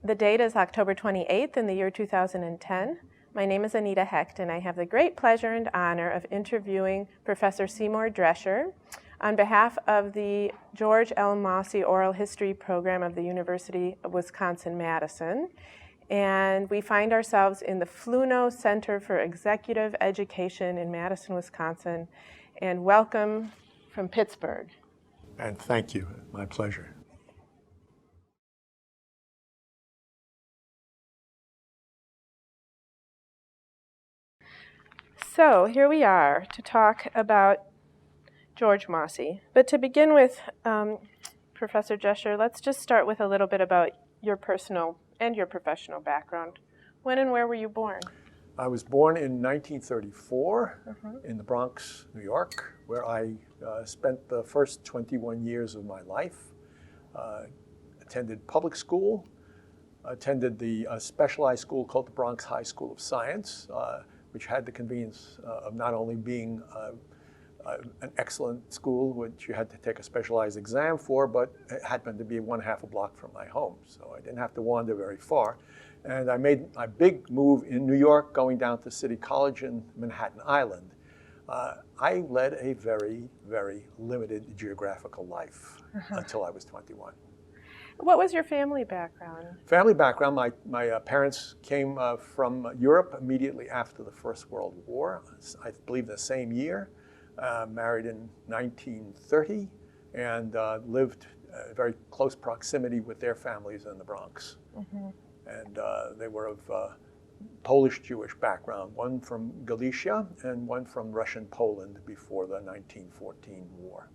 The date is October 28th in the year 2010. My name is Anita Hecht, and I have the great pleasure and honor of interviewing Professor Seymour Drescher on behalf of the George L. Mosse Oral History Program of the University of Wisconsin-Madison. And we find ourselves in the Fluno Center for Executive Education in Madison, Wisconsin. And welcome from Pittsburgh. And thank you. My pleasure. So here we are to talk about George Mosse. But to begin with, Professor Drescher, let's just start with a little bit about your personal and your professional background. When and where were you born? I was born in 1934 in the Bronx, New York, where I spent the first 21 years of my life. Attended public school, attended the specialized school called the Bronx High School of Science, which had the convenience of not only being an excellent school, which you had to take a specialized exam for, but it happened to be 1/2 a block from my home. So I didn't have to wander very far. And I made my big move in New York, going down to City College in Manhattan Island. I led a very, very limited geographical life until I was 21. What was your family background? Family background, my parents came from Europe immediately after the First World War, I believe the same year, married in 1930, and lived very close proximity with their families in the Bronx. And they were of Polish-Jewish background, one from Galicia and one from Russian Poland before the 1914 war.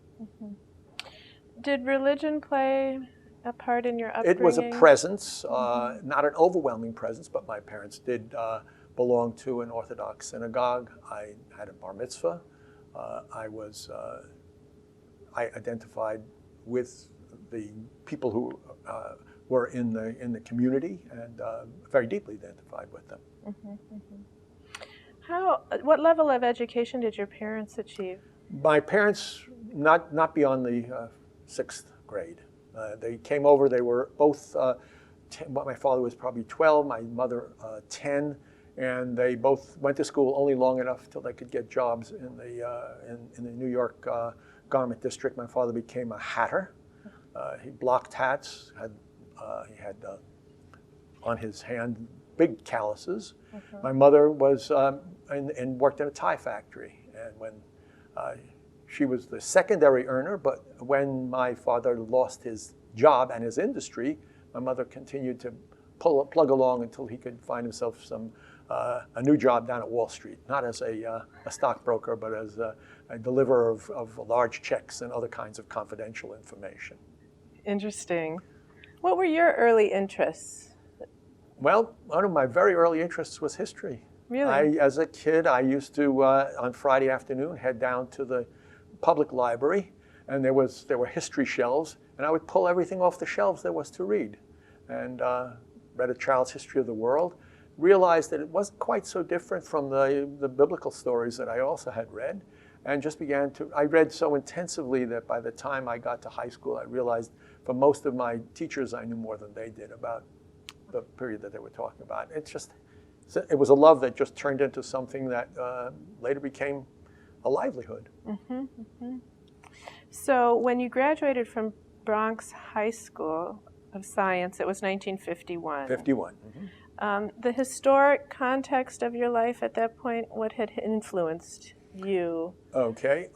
Did religion play a part in your upbringing? It was a presence, not an overwhelming presence, but my parents did belong to an Orthodox synagogue. I had a bar mitzvah. I identified with the people who were in the community and very deeply identified with them. What level of education did your parents achieve? My parents, not beyond the 6th grade. They came over, they were both, my father was probably 12, my mother 10, and they both went to school only long enough till they could get jobs in the New York garment district. My father became a hatter. He blocked hats, he had on his hand big calluses. My mother was and worked in a tie factory, and when she was the secondary earner, but when my father lost his job and his industry, my mother continued to plug along until he could find himself a new job down at Wall Street, not as a stockbroker, but as a deliverer of large checks and other kinds of confidential information. Interesting. What were your early interests? Well, one of my very early interests was history. Really? As a kid, I used to, on Friday afternoon, head down to the public library, and there were history shelves, and I would pull everything off the shelves there was to read. And read A Child's History of the World, realized that it wasn't quite so different from the biblical stories that I also had read, and just I read so intensively that by the time I got to high school, I realized for most of my teachers, I knew more than they did about the period that they were talking about. It was a love that just turned into something that later became a livelihood. So when you graduated from Bronx High School of Science, it was 1951. 51. The historic context of your life at that point, what had influenced you? Okay.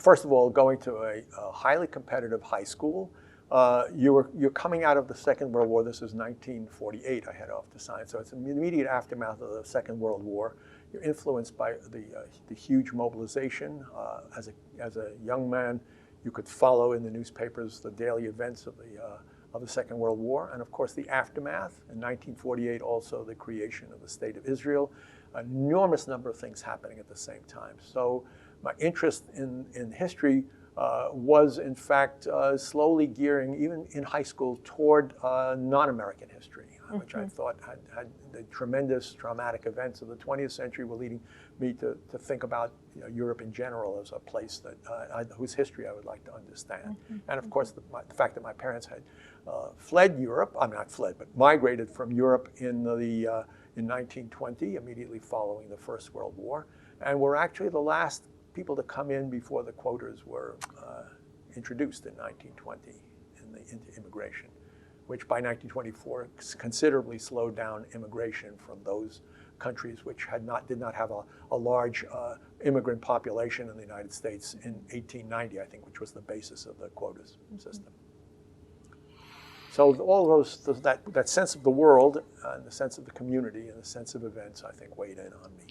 First of all, going to a highly competitive high school. You're coming out of the Second World War. This is 1948. I head off to science, so it's an immediate aftermath of the Second World War. You're influenced by the huge mobilization. As a young man, you could follow in the newspapers the daily events of the Second World War, and of course the aftermath. In 1948, also the creation of the State of Israel. An enormous number of things happening at the same time. So my interest in history was in fact slowly gearing, even in high school, toward non-American history, which I thought had the tremendous traumatic events of the 20th century were leading me to think about Europe in general as a place that whose history I would like to understand. And of course, the fact that my parents had fled Europe, I mean not fled, but migrated from Europe in 1920, immediately following the First World War, and were actually the last people to come in before the quotas were introduced in 1920 into immigration, which by 1924 considerably slowed down immigration from those countries which did not have a large immigrant population in the United States in 1890, I think, which was the basis of the quotas system. So all that sense of the world, and the sense of the community, and the sense of events, I think, weighed in on me.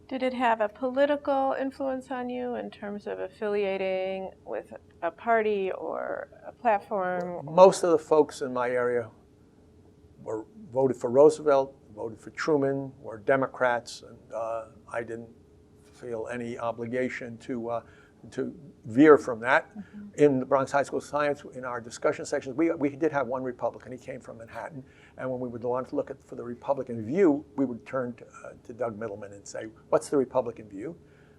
Did it have a political influence on you in terms of affiliating with a party or a platform? Most of the folks in my area voted for Roosevelt, voted for Truman, were Democrats, and I didn't feel any obligation to veer from that. In the Bronx High School of Science, in our discussion sections, we did have one Republican. He came from Manhattan. And when we would want to look for the Republican view, we would turn to Doug Middleman and say, what's the Republican view?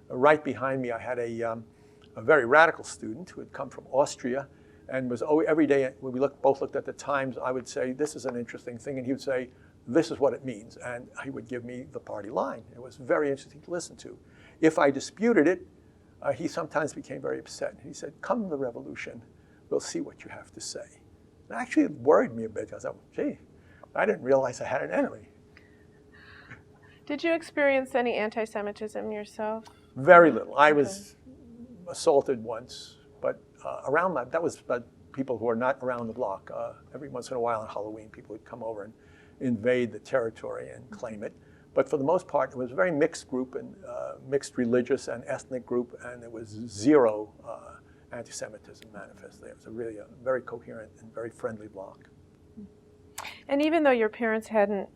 Right behind me, I had a very radical student who had come from Austria and was every day when we both looked at the Times, I would say, this is an interesting thing. And he would say, this is what it means. And he would give me the party line. It was very interesting to listen to. If I disputed it, he sometimes became very upset. He said, come the revolution, we'll see what you have to say. And actually, it worried me a bit. I thought, gee, I didn't realize I had an enemy. Did you experience any anti-Semitism yourself? Very little. I was assaulted once, but around that was people who are not around the block. Every once in a while on Halloween, people would come over and invade the territory and claim it. But for the most part, it was a very mixed group, and mixed religious and ethnic group, and there was zero anti-Semitism manifest there. It was really a very coherent and very friendly bloc. And even though your parents hadn't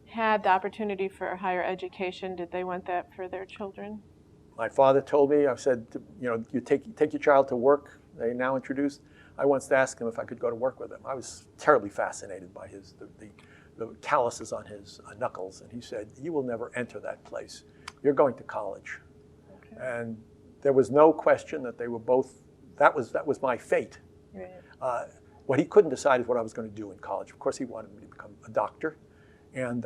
had the opportunity for a higher education, did they want that for their children? My father told me, I said, you take your child to work, they now introduced. I once asked him if I could go to work with him. I was terribly fascinated by the calluses on his knuckles, and he said, you will never enter that place. You're going to college. Okay. And there was no question that they were both, that was my fate. Right. What he couldn't decide is what I was going to do in college. Of course, he wanted me to become a doctor, and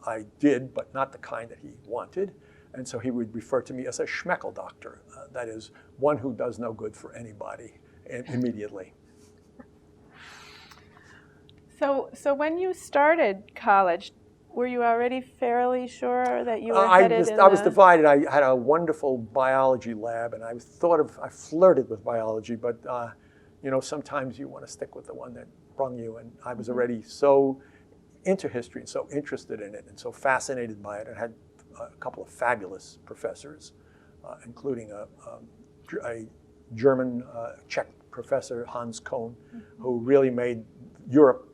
I did, but not the kind that he wanted. And so he would refer to me as a schmeckel doctor, that is, one who does no good for anybody immediately. So when you started college, were you already fairly sure that you were headed I was divided. I had a wonderful biology lab, and I flirted with biology, but sometimes you want to stick with the one that brung you, and I was already so into history and so interested in it and so fascinated by it, and had a couple of fabulous professors, including a German Czech professor, Hans Kohn, who really made Europe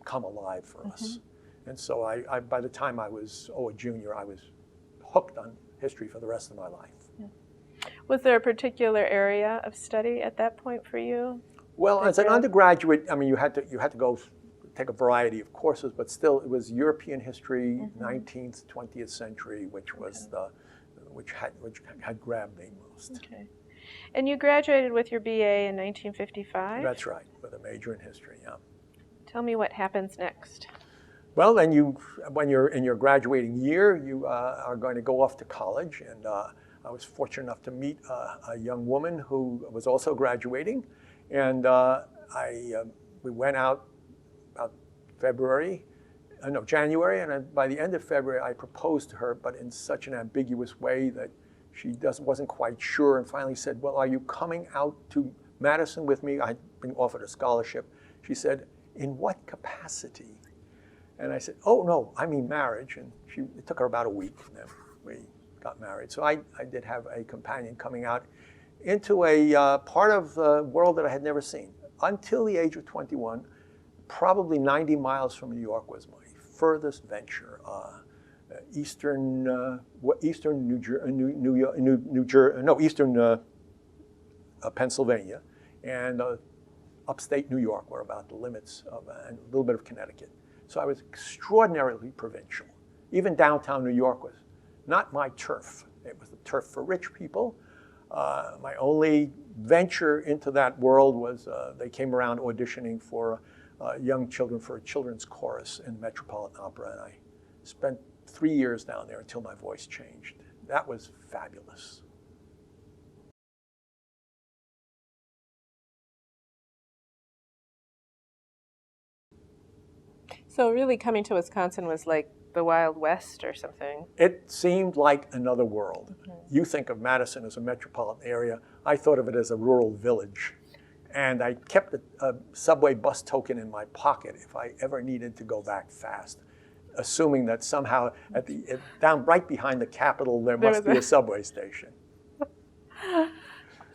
come alive for us. And so I by the time I was a junior, I was hooked on history for the rest of my life. Yeah. Was there a particular area of study at that point for you? Well, as an undergraduate, I mean, you had to go take a variety of courses, but still, it was European history, 19th, 20th century, which was which had grabbed me most. Okay. And you graduated with your BA in 1955? That's right, with a major in history, yeah. Tell me what happens next. Well, then when you're in your graduating year, you are going to go off to college, and I was fortunate enough to meet a young woman who was also graduating, and we went out about January, and by the end of February, I proposed to her, but in such an ambiguous way that she wasn't quite sure, and finally said, well, are you coming out to Madison with me? I'd been offered a scholarship. She said, in what capacity? And I said, oh, no, I mean marriage. And it took her about a week, and then we got married. So I did have a companion coming out into a part of the world that I had never seen. Until the age of 21, probably 90 miles from New York was my furthest venture. Eastern Pennsylvania, and upstate New York were about the limits of, and a little bit of Connecticut. So I was extraordinarily provincial. Even downtown New York was not my turf. It was the turf for rich people. My only venture into that world was they came around auditioning for young children for a children's chorus in the Metropolitan Opera, and I spent 3 years down there until my voice changed. That was fabulous. So really coming to Wisconsin was like the Wild West or something. It seemed like another world. You think of Madison as a metropolitan area. I thought of it as a rural village. And I kept a subway bus token in my pocket if I ever needed to go back fast, assuming that somehow down right behind the Capitol there must be a subway station.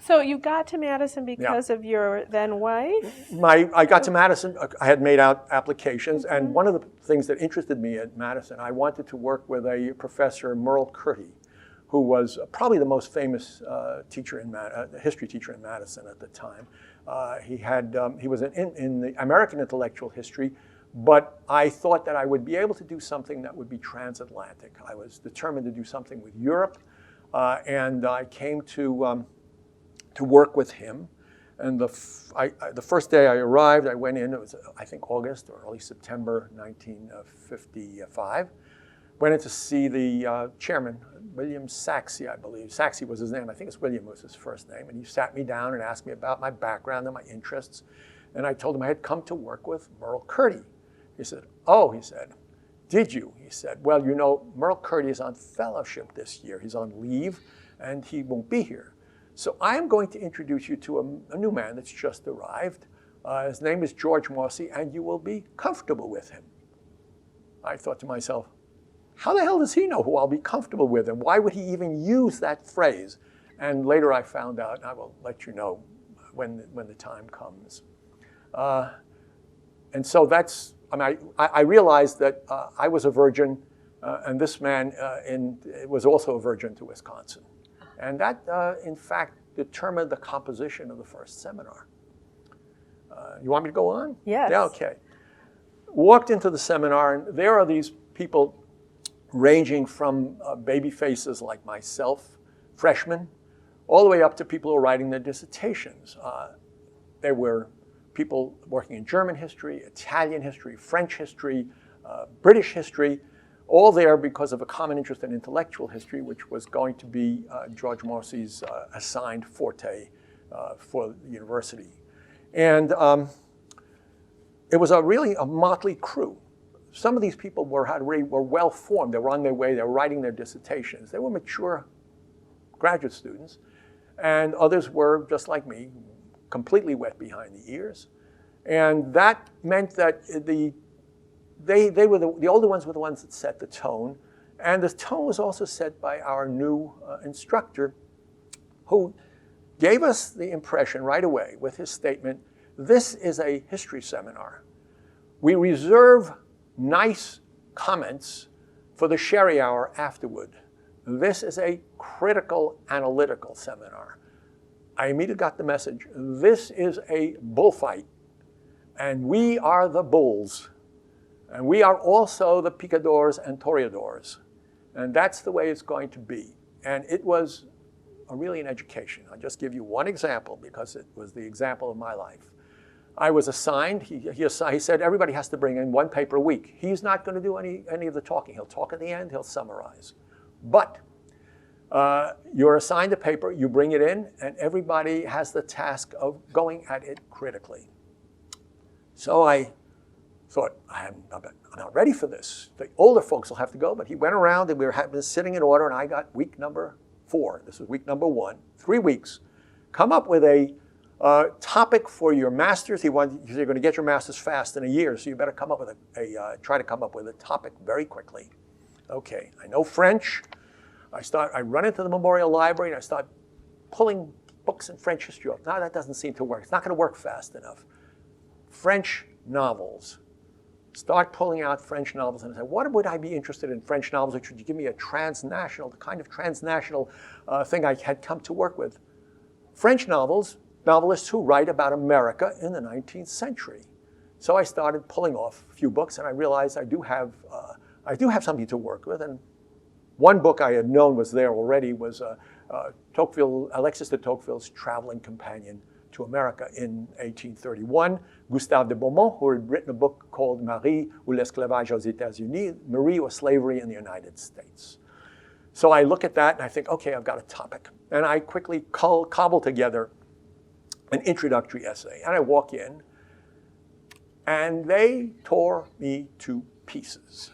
So you got to Madison because of your then wife? I got to Madison, I had made out applications, and one of the things that interested me at Madison, I wanted to work with a professor, Merle Curti, who was probably the most famous history teacher in Madison at the time. He was in the American intellectual history, but I thought that I would be able to do something that would be transatlantic. I was determined to do something with Europe, and I came to work with him. And the first day I arrived, I went in, it was I think August or early September 1955. Went in to see the chairman, William Saxey, I believe. Saxey was his name, I think it's William was his first name. And he sat me down and asked me about my background and my interests. And I told him I had come to work with Merle Curti. He said, oh, he said, did you? He said, well, you know, Merle Curti is on fellowship this year. He's on leave and he won't be here. So I am going to introduce you to a new man that's just arrived. His name is George Mosse, and you will be comfortable with him. I thought to myself, how the hell does he know who I'll be comfortable with, and why would he even use that phrase? And later I found out, and I will let you know when the time comes. And so that's, I realized that I was a virgin, and this man was also a virgin to Wisconsin. And that, in fact, determined the composition of the first seminar. You want me to go on? Yes. Yeah, okay. Walked into the seminar, and there are these people ranging from baby faces like myself, freshmen, all the way up to people who are writing their dissertations. There were people working in German history, Italian history, French history, British history, all there because of a common interest in intellectual history, which was going to be George Mosse's assigned forte for the university. And it was really a motley crew. Some of these people were well formed. They were on their way. They were writing their dissertations. They were mature graduate students. And others were, just like me, completely wet behind the ears. And that meant that the older ones were the ones that set the tone. And the tone was also set by our new instructor, who gave us the impression right away with his statement, this is a history seminar. We reserve nice comments for the sherry hour afterward. This is a critical analytical seminar. I immediately got the message. This is a bullfight, and we are the bulls. And we are also the picadors and toreadors. And that's the way it's going to be. And it was really an education. I'll just give you one example because it was the example of my life. I was assigned, he said everybody has to bring in one paper a week. He's not going to do any of the talking. He'll talk at the end, he'll summarize. But you're assigned a paper, you bring it in, and everybody has the task of going at it critically. So I thought, I'm not ready for this. The older folks will have to go, but he went around and we were sitting in order, and I got week number 4. This was week number 1, 3 weeks. Come up with a topic for your master's. You're going to get your master's fast in a year, so you better come up with try to come up with a topic very quickly. Okay, I know French. I run into the Memorial Library and I start pulling books in French history off. Now that doesn't seem to work. It's not going to work fast enough. French novels. Start pulling out French novels, and I said, what would I be interested in French novels? Or should you give me the kind of transnational thing I had come to work with? French novelists who write about America in the 19th century. So I started pulling off a few books, and I realized I do have something to work with. And one book I had known was there already was Alexis de Tocqueville's Traveling Companion to America in 1831. Gustave de Beaumont, who had written a book called Marie ou l'esclavage aux États-Unis, Marie or Slavery in the United States. So I look at that and I think, okay, I've got a topic. And I quickly cobble together an introductory essay. And I walk in, and they tore me to pieces.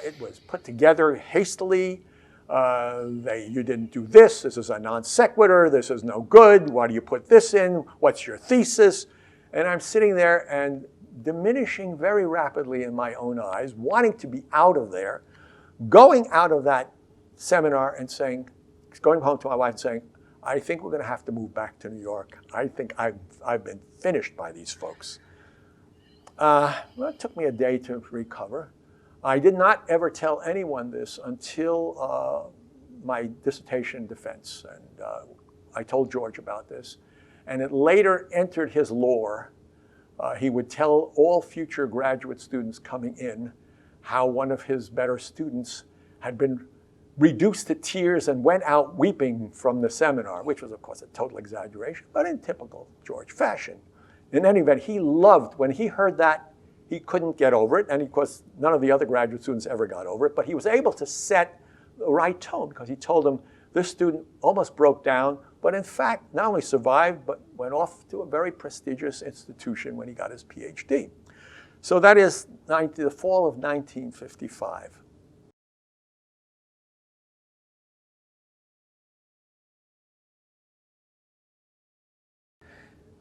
It was put together hastily. You didn't do this. This is a non sequitur. This is no good. Why do you put this in? What's your thesis? And I'm sitting there and diminishing very rapidly in my own eyes, wanting to be out of there, going out of that seminar and going home to my wife and saying, I think we're going to have to move back to New York. I think I've been finished by these folks. Well, it took me a day to recover. I did not ever tell anyone this until my dissertation defense. And I told George about this. And it later entered his lore. He would tell all future graduate students coming in how one of his better students had been reduced to tears and went out weeping from the seminar, which was, of course, a total exaggeration, but in typical George fashion. In any event, he loved, when he heard that, he couldn't get over it, and of course, none of the other graduate students ever got over it, but he was able to set the right tone because he told them this student almost broke down, but in fact, not only survived, but went off to a very prestigious institution when he got his PhD. So that is the fall of 1955.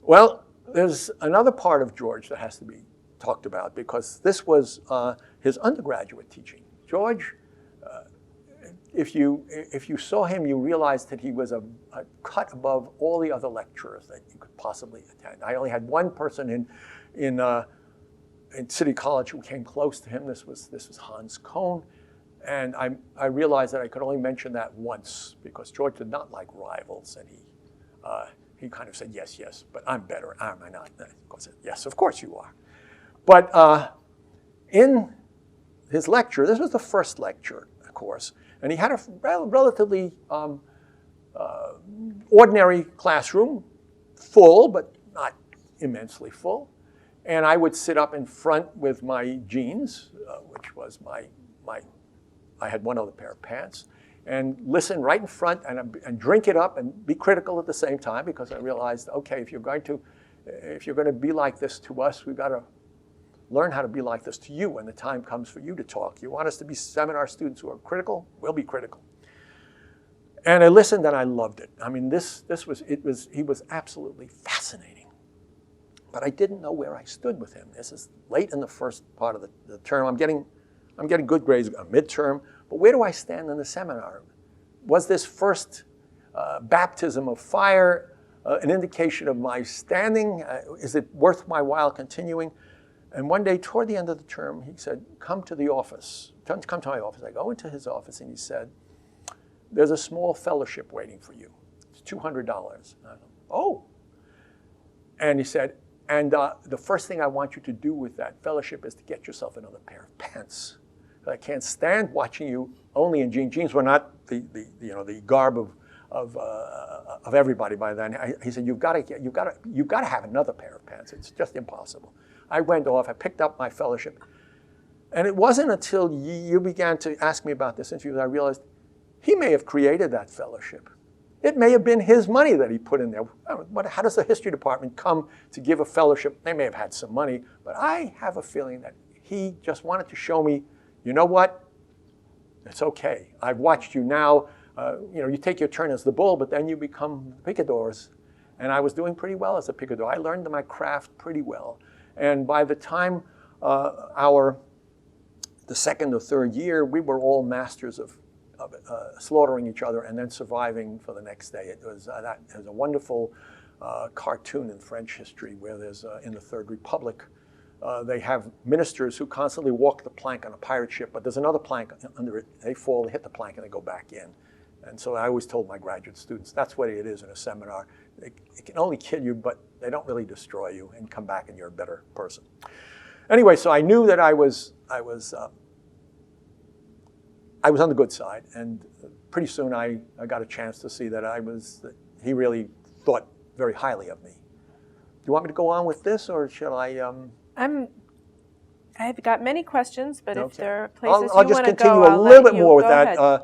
Well, there's another part of George that has to be talked about because this was his undergraduate teaching. George, if you saw him, you realized that he was a cut above all the other lecturers that you could possibly attend. I only had one person in City College who came close to him. This was Hans Kohn, and I realized that I could only mention that once because George did not like rivals, and he kind of said, yes, but I'm better, am I not? And I said, yes, of course you are. But in his lecture, this was the first lecture, of course, and he had a relatively ordinary classroom, full, but not immensely full. And I would sit up in front with my jeans, which was I had one other pair of pants, and listen right in front and drink it up and be critical at the same time because I realized, okay, if you're going to be like this to us, we've got to learn how to be like this to you when the time comes for you to talk. You want us to be seminar students who are critical? We'll be critical. And I listened and I loved it. I mean, he was absolutely fascinating. But I didn't know where I stood with him. This is late in the first part of the term. I'm getting good grades, a midterm. But where do I stand in the seminar? Was this first baptism of fire an indication of my standing? Is it worth my while continuing? And one day, toward the end of the term, he said, come to the office. Come to my office. I go into his office, and he said, there's a small fellowship waiting for you. It's $200. And I thought, oh. And he said, and the first thing I want you to do with that fellowship is to get yourself another pair of pants. I can't stand watching you only in jeans. Jeans were not the garb of everybody by then. He said, you've got to have another pair of pants. It's just impossible. I went off. I picked up my fellowship, and it wasn't until you began to ask me about this interview that I realized he may have created that fellowship. It may have been his money that he put in there. How does the history department come to give a fellowship? They may have had some money, but I have a feeling that he just wanted to show me, you know what? It's okay. I've watched you now. You take your turn as the bull, but then you become picadors. And I was doing pretty well as a picador. I learned my craft pretty well. And by the time the second or third year, we were all masters of slaughtering each other and then surviving for the next day. There's a wonderful cartoon in French history where there's, in the Third Republic, they have ministers who constantly walk the plank on a pirate ship, but there's another plank under it. They fall, they hit the plank, and they go back in. And so I always told my graduate students, that's what it is in a seminar. It can only kill you, but they don't really destroy you, and come back and you're a better person. Anyway, so I knew that I was on the good side, and pretty soon I got a chance to see that he really thought very highly of me. Do you want me to go on with this, or shall I? I've got many questions, but Okay. if there are places I'll you just want to continue go, a I'll little let bit you more with go that. ahead.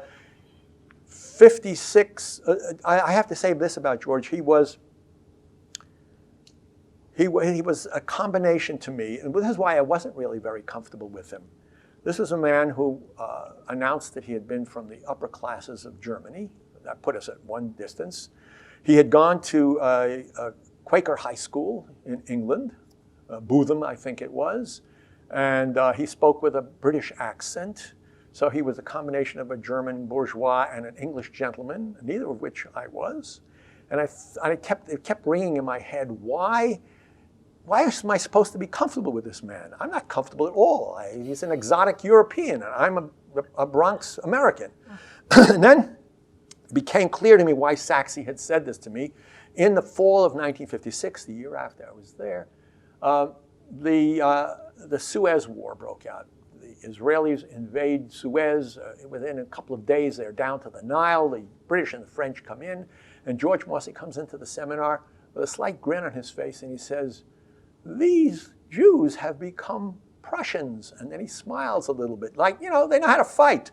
56. I have to say this about George. He was a combination to me, and this is why I wasn't really very comfortable with him. This was a man who announced that he had been from the upper classes of Germany. That put us at one distance. He had gone to a Quaker high school in England, Bootham, I think it was, and he spoke with a British accent. So he was a combination of a German bourgeois and an English gentleman, neither of which I was. And it kept ringing in my head, why am I supposed to be comfortable with this man? I'm not comfortable at all. He's an exotic European, and I'm a Bronx American. And then it became clear to me why Saxe had said this to me. In the fall of 1956, the year after I was there, the Suez War broke out. The Israelis invade Suez. Within a couple of days, they're down to the Nile. The British and the French come in, and George Mosse comes into the seminar with a slight grin on his face, and he says, "These Jews have become Prussians." And then he smiles a little bit, like, they know how to fight.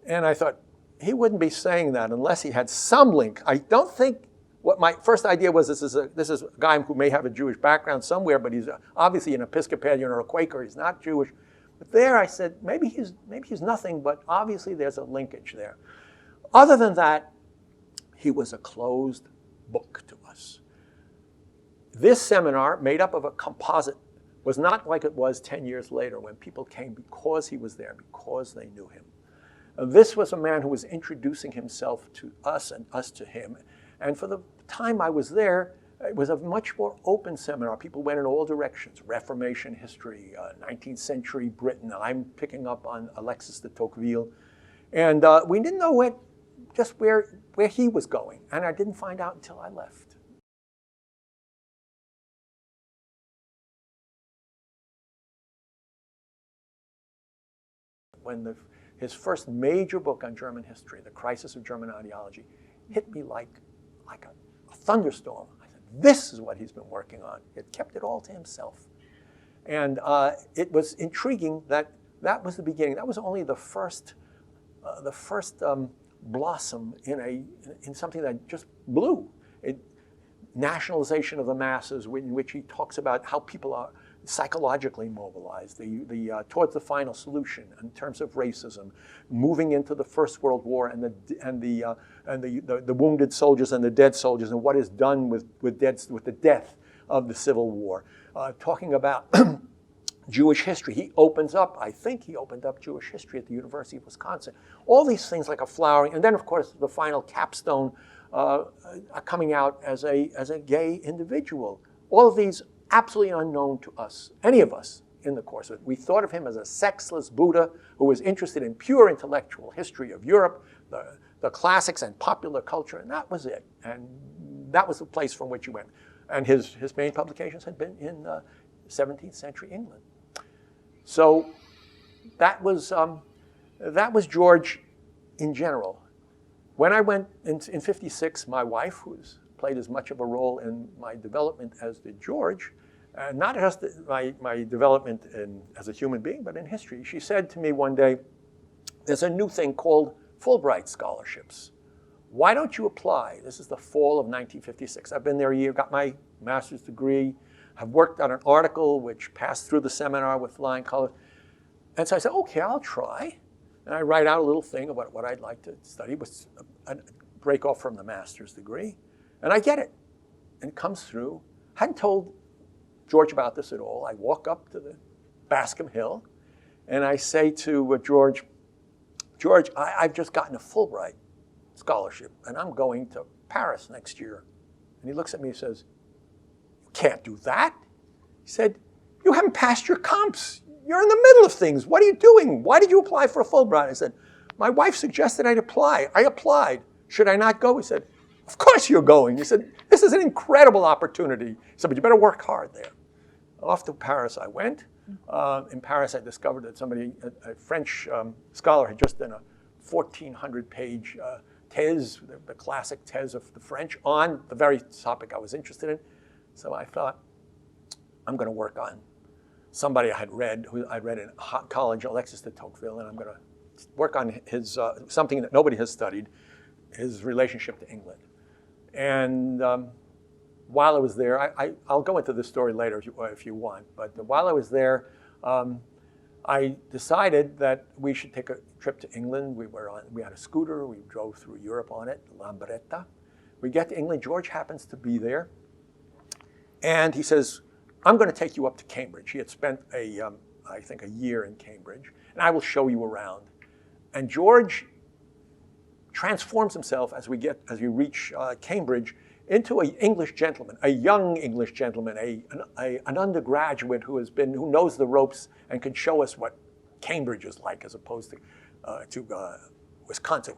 And I thought, he wouldn't be saying that unless he had some link. I don't think what my first idea was, this is a guy who may have a Jewish background somewhere, but he's obviously an Episcopalian or a Quaker. He's not Jewish. But there I said, maybe he's nothing, but obviously there's a linkage there. Other than that, he was a closed book to us. This seminar, made up of a composite, was not like it was 10 years later when people came because he was there, because they knew him. This was a man who was introducing himself to us and us to him. And for the time I was there, it was a much more open seminar. People went in all directions: Reformation history, 19th century Britain. I'm picking up on Alexis de Tocqueville. And we didn't know where he was going. And I didn't find out until I left. When his first major book on German history, The Crisis of German Ideology, hit me like a thunderstorm. I said, this is what he's been working on. He had kept it all to himself. And it was intriguing that was the beginning. That was only the first blossom in something that just blew. Nationalization of the masses, in which he talks about how people are psychologically mobilized, towards the final solution in terms of racism, moving into the First World War and the wounded soldiers and the dead soldiers, and what is done with the death of the Civil War. Talking about Jewish history, I think he opened up Jewish history at the University of Wisconsin. All these things like a flowering, and then of course the final capstone, coming out as a gay individual. All of these absolutely unknown to us, any of us in the course of it. We thought of him as a sexless Buddha who was interested in pure intellectual history of Europe, the classics and popular culture, and that was it. And that was the place from which he went. And his main publications had been in 17th century England. So that was George in general. When I went in 56, my wife, who's played as much of a role in my development as did George, not just my development as a human being, but in history. She said to me one day, there's a new thing called Fulbright Scholarships. Why don't you apply? This is the fall of 1956. I've been there a year, got my master's degree, have worked on an article which passed through the seminar with flying colors. And so I said, okay, I'll try. And I write out a little thing about what I'd like to study, was a break off from the master's degree. And I get it, and it comes through. Hadn't told George about this at all. I walk up to the Bascom Hill, and I say to George, I've just gotten a Fulbright scholarship, and I'm going to Paris next year. And he looks at me and says, you can't do that. He said, you haven't passed your comps. You're in the middle of things. What are you doing? Why did you apply for a Fulbright? I said, My wife suggested I'd apply. I applied. Should I not go? He said, of course you're going. He said, this is an incredible opportunity. He said, but you better work hard there. Off to Paris I went. In Paris I discovered that somebody, a French scholar, had just done a 1,400-page thèse, the classic thèse of the French, on the very topic I was interested in. So I thought, I'm going to work on somebody I had read, who I read in college, Alexis de Tocqueville, and I'm going to work on his, something that nobody has studied, his relationship to England. And while I was there, I'll go into this story later if you want, but while I was there, I decided that we should take a trip to England. We had a scooter, we drove through Europe on it, Lambretta. We get to England, George happens to be there, and he says, I'm going to take you up to Cambridge. He had spent I think a year in Cambridge, and I will show you around. And George transforms himself as we reach Cambridge into an English gentleman, a young English gentleman, an undergraduate who knows the ropes and can show us what Cambridge is like as opposed to Wisconsin.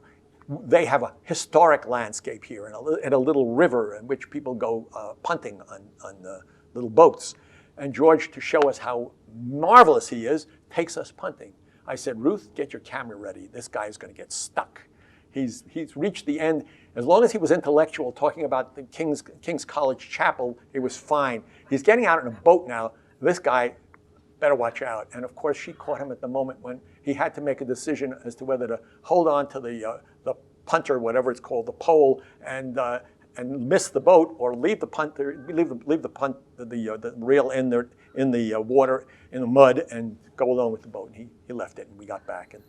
They have a historic landscape here and a little river in which people go punting on little boats. And George, to show us how marvelous he is, takes us punting. I said, Ruth, get your camera ready. This guy is going to get stuck. He's reached the end. As long as he was intellectual, talking about the King's College Chapel, it was fine. He's getting out in a boat now. This guy better watch out. And of course, she caught him at the moment when he had to make a decision as to whether to hold on to the punter, whatever it's called, the pole, and miss the boat, or leave the rail in the water, in the mud, and go along with the boat. And he left it, and we got back. And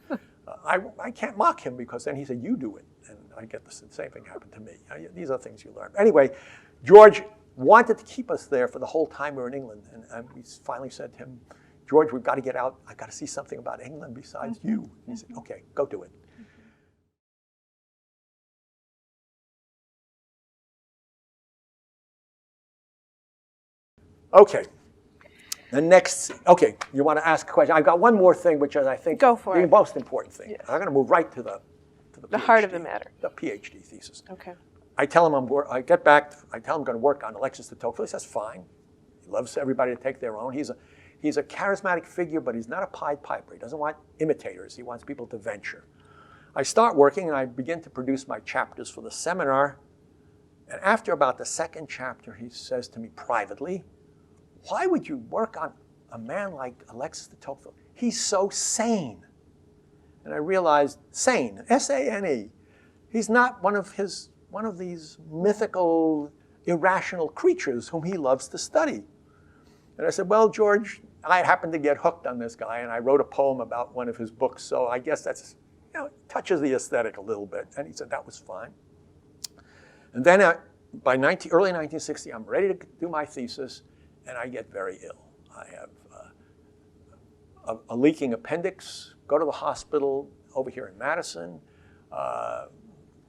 I can't mock him, because then he said, you do it. And I get the same thing happened to me. These are things you learn. Anyway, George wanted to keep us there for the whole time we were in England. And we finally said to him, George, we've got to get out. I've got to see something about England besides you. And he said, okay, go do it. Okay. The next, okay, you want to ask a question? I've got one more thing, which is, I think, the most important thing. Yes. I'm going to move right to the PhD, heart of the matter. The PhD thesis. Okay. I tell him I get back. I tell him I'm going to work on Alexis de Tocqueville. He says, fine. He loves everybody to take their own. He's a charismatic figure, but he's not a Pied Piper. He doesn't want imitators. He wants people to venture. I start working, and I begin to produce my chapters for the seminar. And after about the second chapter, he says to me privately, why would you work on a man like Alexis de Tocqueville? He's so sane. And I realized, sane, S-A-N-E. He's not one of these mythical, irrational creatures whom he loves to study. And I said, well, George, I happened to get hooked on this guy, and I wrote a poem about one of his books, so I guess that's, touches the aesthetic a little bit. And he said, that was fine. And then by early 1960, I'm ready to do my thesis, and I get very ill. I have a leaking appendix, go to the hospital over here in Madison.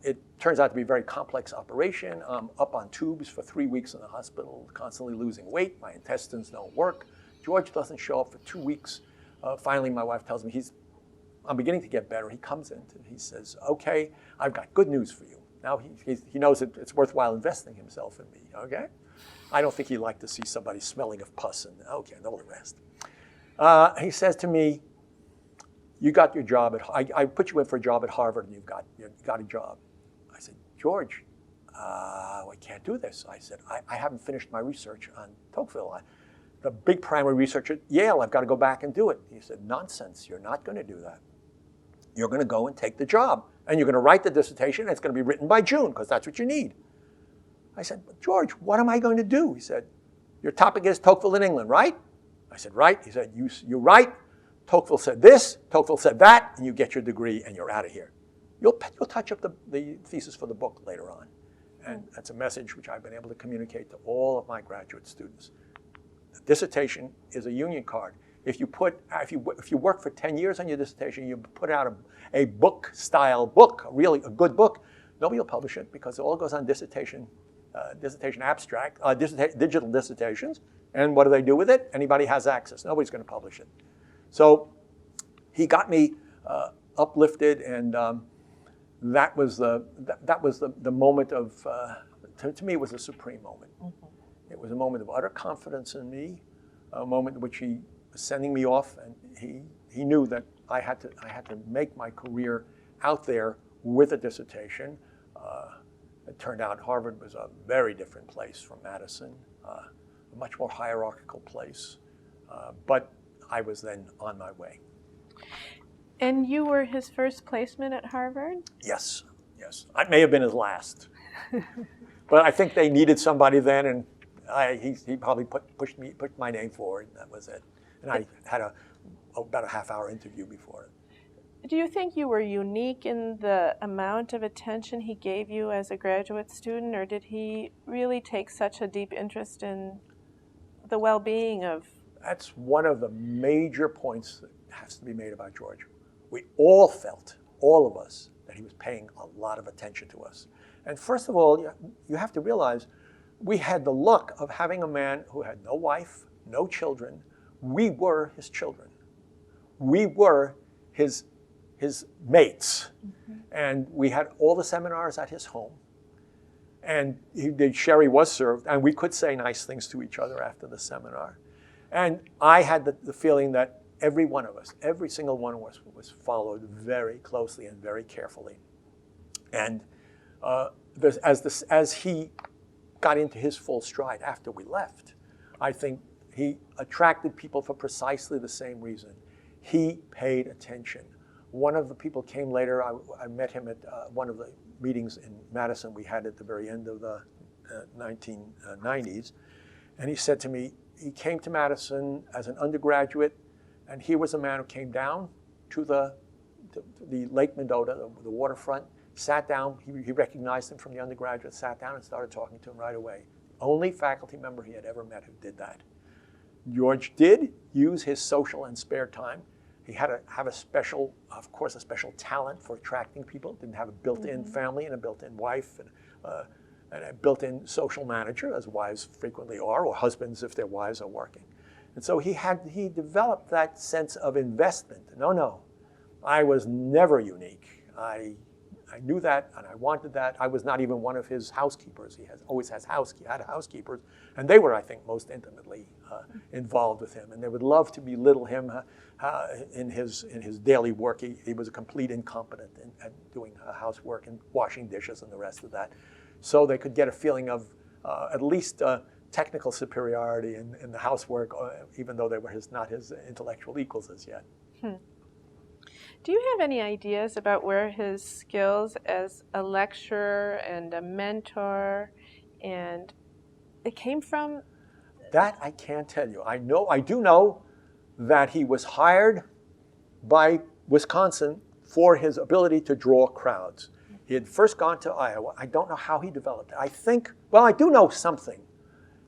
It turns out to be a very complex operation. I'm up on tubes for 3 weeks in the hospital, constantly losing weight. My intestines don't work. George doesn't show up for 2 weeks. Finally, my wife tells me I'm beginning to get better. He comes in and he says, okay, I've got good news for you. Now he knows that it's worthwhile investing himself in me, okay? I don't think he'd like to see somebody smelling of pus and all the rest. He says to me, you got your job I put you in for a job at Harvard, and you got a job. I said, George, I can't do this. I said, I haven't finished my research on Tocqueville. The big primary research at Yale, I've got to go back and do it. He said, nonsense, you're not going to do that. You're going to go and take the job, and you're going to write the dissertation, and it's going to be written by June, because that's what you need. I said, George, what am I going to do? He said, your topic is Tocqueville in England, right? I said, right. He said, you're right. Tocqueville said this, Tocqueville said that, and you get your degree, and you're out of here. You'll touch up the thesis for the book later on. And that's a message which I've been able to communicate to all of my graduate students. The dissertation is a union card. If you work for 10 years on your dissertation, you put out a book-style book, really a good book, nobody will publish it, because it all goes on dissertation abstract, digital dissertations. And what do they do with it? Anybody has access. Nobody's going to publish it. So he got me uplifted, and that was the moment of, to me, it was a supreme moment. Mm-hmm. It was a moment of utter confidence in me, a moment in which he was sending me off, and he knew that I had to make my career out there with a dissertation. It turned out Harvard was a very different place from Madison, a much more hierarchical place, but I was then on my way. And you were his first placement at Harvard? Yes, yes. I may have been his last. But I think they needed somebody then, and he probably pushed my name forward, and that was it. And I had about a half-hour interview before it. Do you think you were unique in the amount of attention he gave you as a graduate student, or did he really take such a deep interest in the well-being of? That's one of the major points that has to be made about George. We all felt, all of us, that he was paying a lot of attention to us. And first of all, you have to realize we had the luck of having a man who had no wife, no children. We were his children. We were his mates. Mm-hmm. And we had all the seminars at his home. And the sherry was served, and we could say nice things to each other after the seminar. And I had the feeling that every one of us, every single one of us, was followed very closely and very carefully. And as he got into his full stride after we left, I think he attracted people for precisely the same reason. He paid attention. One of the people came later. I met him at one of the meetings in Madison we had at the very end of the 1990s. And he said to me, he came to Madison as an undergraduate, and he was a man who came down to the Lake Mendota, the waterfront, sat down. He recognized him from the undergraduate, sat down and started talking to him right away. Only faculty member he had ever met who did that. George did use his social and spare time. He had to have a special talent for attracting people. Didn't have a built-in family and a built-in wife and a built-in social manager, as wives frequently are, or husbands if their wives are working. And so he developed that sense of investment. No, I was never unique. I knew that, and I wanted that. I was not even one of his housekeepers. He always had housekeepers, and they were, I think, most intimately involved with him. And they would love to belittle him in his daily work. He was a complete incompetent at doing housework and washing dishes and the rest of that. So they could get a feeling of at least technical superiority in the housework, even though they were not his intellectual equals as yet. Do you have any ideas about where his skills as a lecturer and a mentor and it came from? That I can't tell you. I do know that he was hired by Wisconsin for his ability to draw crowds. He had first gone to Iowa. I don't know how he developed it. I do know something.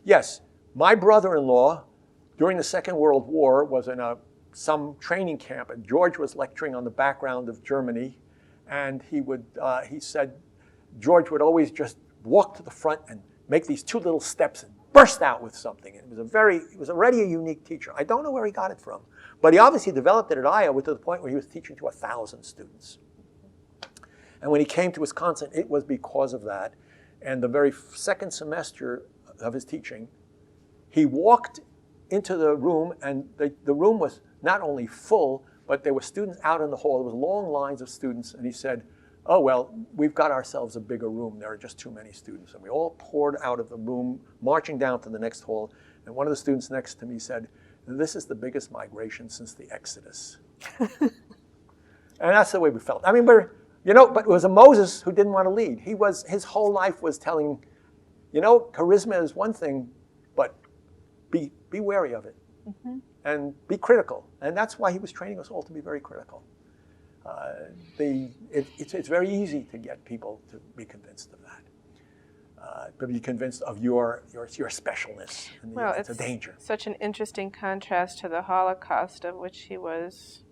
Yes, my brother-in-law during the Second World War was in some training camp, and George was lecturing on the background of Germany, and he said George would always just walk to the front and make these two little steps and burst out with something. He was already a unique teacher. I don't know where he got it from, but he obviously developed it at Iowa to the point where he was teaching to 1,000 students. And when he came to Wisconsin, it was because of that. And the very second semester of his teaching, he walked into the room, and the room was not only full, but there were students out in the hall. There was long lines of students, and he said, oh, well, we've got ourselves a bigger room. There are just too many students. And we all poured out of the room, marching down to the next hall. And one of the students next to me said, this is the biggest migration since the Exodus. And that's the way we felt. I mean, but it was a Moses who didn't want to lead. His whole life was telling, charisma is one thing, but be wary of it. Mm-hmm. And be critical. And that's why he was training us all to be very critical. It's very easy to get people to be convinced of that, to be convinced of your specialness. And it's a danger. Such an interesting contrast to the Holocaust, of which he was.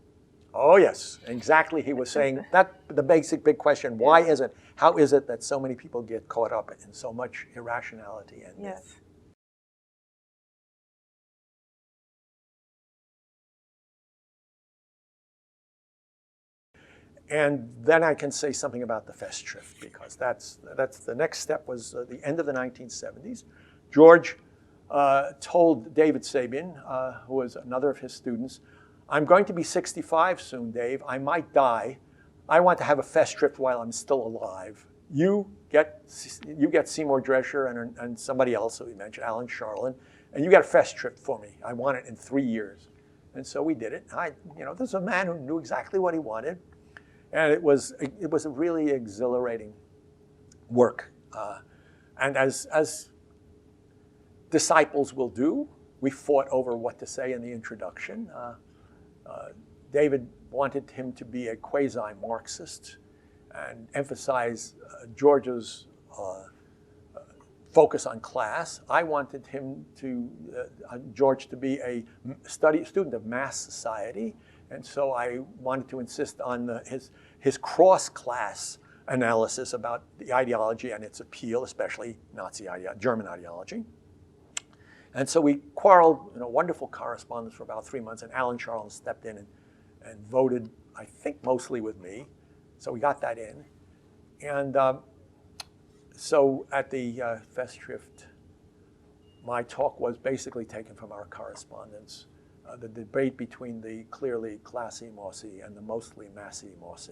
Oh yes, exactly. He was saying that the big question: how is it that so many people get caught up in so much irrationality and myth? And then I can say something about the Festschrift, because that's the next step was the end of the 1970s. George told David Sabian, who was another of his students, I'm going to be 65 soon, Dave. I might die. I want to have a Festschrift while I'm still alive. You get Seymour Drescher and somebody else who we mentioned, Alan Charlin, and you get a Festschrift for me. I want it in 3 years. And so we did it. This is a man who knew exactly what he wanted. And it was a really exhilarating work. And as disciples will do, we fought over what to say in the introduction. David wanted him to be a quasi-Marxist and emphasize George's focus on class. I wanted him George to be a student of mass society. And so I wanted to insist on his cross-class analysis about the ideology and its appeal, especially German ideology. And so we quarreled in a wonderful correspondence for about 3 months, and Alan Charlin stepped in and voted, I think, mostly with me. So we got that in. And so at the Festschrift, my talk was basically taken from our correspondence. The debate between the clearly classy Mosse and the mostly massy Mosse.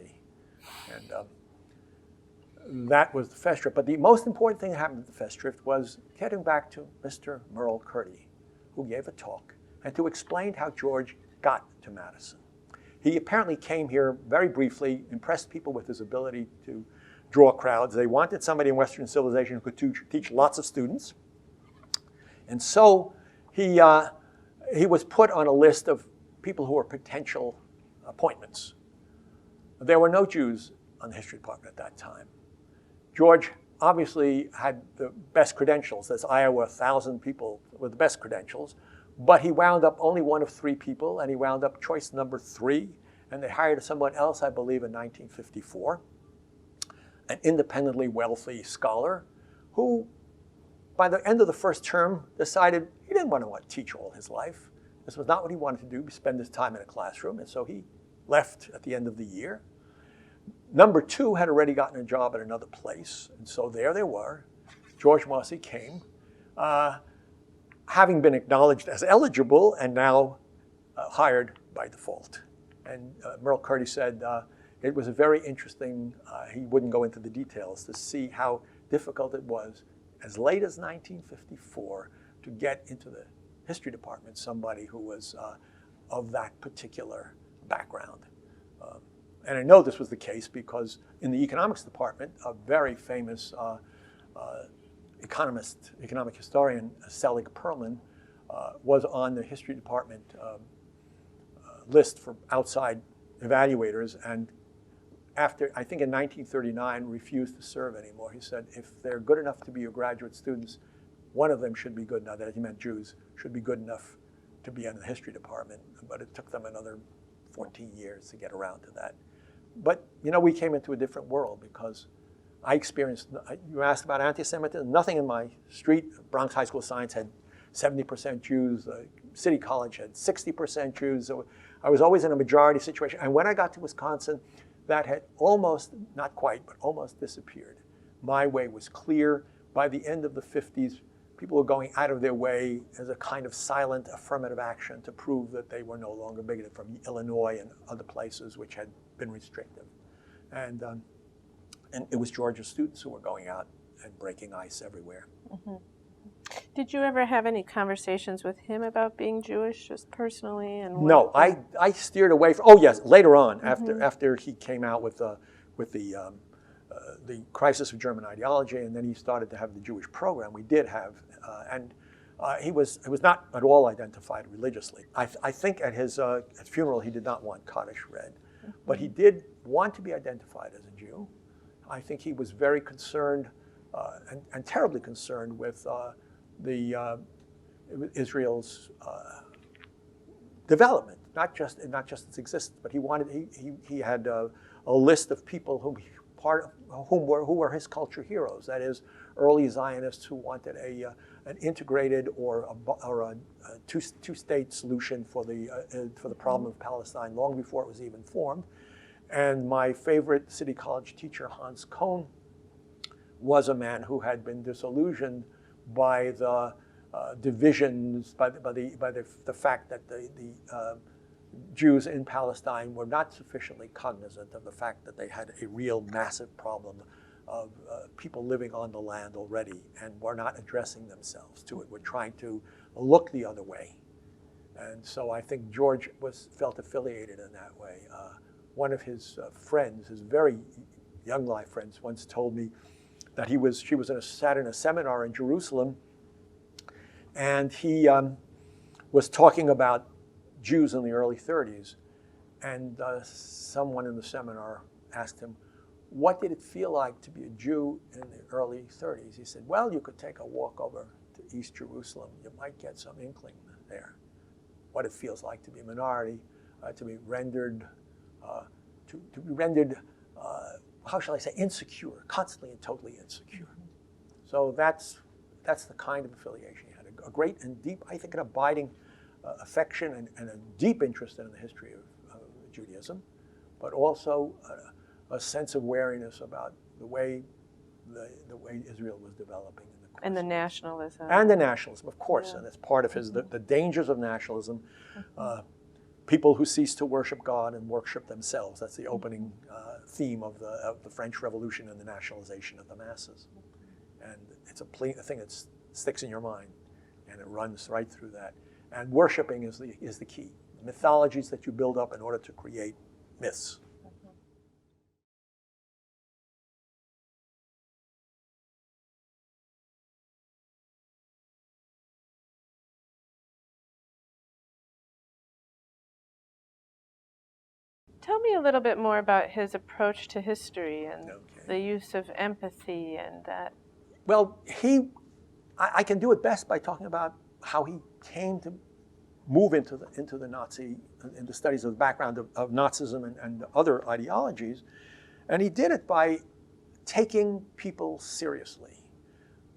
And that was the Festschrift. But the most important thing that happened at the Festschrift was getting back to Mr. Merle Curti, who gave a talk, and to explain how George got to Madison. He apparently came here very briefly, impressed people with his ability to draw crowds. They wanted somebody in Western civilization who could teach lots of students. And so he was put on a list of people who were potential appointments. There were no Jews on the history department at that time. George obviously had the best credentials. There's Iowa, 1,000 people with the best credentials. But he wound up only one of 3 people, and he wound up choice number 3. And they hired someone else, I believe, in 1954, an independently wealthy scholar who, by the end of the first term, decided he didn't want to teach all his life. This was not what he wanted to do, spend his time in a classroom. And so he left at the end of the year. Number 2 had already gotten a job at another place. And so there they were. George Mosse came, having been acknowledged as eligible and now hired by default. And Merle Curti said it was a very interesting, he wouldn't go into the details, to see how difficult it was as late as 1954 to get into the history department somebody who was of that particular background. And I know this was the case because in the economics department, a very famous economic historian, Selig Perlman, was on the history department list for outside evaluators, and after, I think in 1939, refused to serve anymore. He said, if they're good enough to be your graduate students, one of them should be good enough, that he meant Jews, should be good enough to be in the history department. But it took them another 14 years to get around to that. But, we came into a different world because I experienced, you asked about anti-Semitism, nothing in my street. Bronx High School of Science had 70% Jews. City College had 60% Jews. So I was always in a majority situation. And when I got to Wisconsin, that had almost, not quite, but almost disappeared. My way was clear. By the end of the 50s, people were going out of their way as a kind of silent affirmative action to prove that they were no longer bigoted, from Illinois and other places which had been restrictive. And it was Georgia's students who were going out and breaking ice everywhere. Mm-hmm. Did you ever have any conversations with him about being Jewish, just personally? And no, I steered away from. Oh yes, later on, Mm-hmm. after he came out with the crisis of German ideology, and then he started to have the Jewish program. We did have, and he was not at all identified religiously. I think at his funeral he did not want Kaddish read, mm-hmm. but he did want to be identified as a Jew. I think he was very concerned and terribly concerned with Israel's development, not just its existence, but he had a list of people who were his culture heroes. That is, early Zionists who wanted an integrated or a two-state solution for the problem of Palestine long before it was even formed, And my favorite City College teacher, Hans Kohn, was a man who had been disillusioned by the divisions, by the fact that the Jews in Palestine were not sufficiently cognizant of the fact that they had a real massive problem of people living on the land already and were not addressing themselves to it, were trying to look the other way. And so I think George felt affiliated in that way. One of his friends, his very young life friends, once told me that she sat in a seminar in Jerusalem, and he was talking about Jews in the early 30s, and someone in the seminar asked him, what did it feel like to be a Jew in the early 30s? He said, well, you could take a walk over to East Jerusalem. You might get some inkling there. What it feels like to be a minority, to be rendered, how shall I say, insecure, constantly and totally insecure. So that's the kind of affiliation he had. A great and deep, I think, an abiding affection and a deep interest in the history of Judaism, but also a sense of wariness about the way Israel was developing. And the nationalism. And the nationalism, of course, Yeah. and it's part of the dangers of nationalism. People who cease to worship God and worship themselves. That's the opening theme of the French Revolution and the nationalization of the masses. And it's a thing that sticks in your mind, and it runs right through that. And worshiping is the key. Mythologies that you build up in order to create myths. Tell me a little bit more about his approach to history and Okay. the use of empathy and that. Well, I can do it best by talking about how he came to move into the Nazi, into studies of the background of Nazism and other ideologies. And he did it by taking people seriously.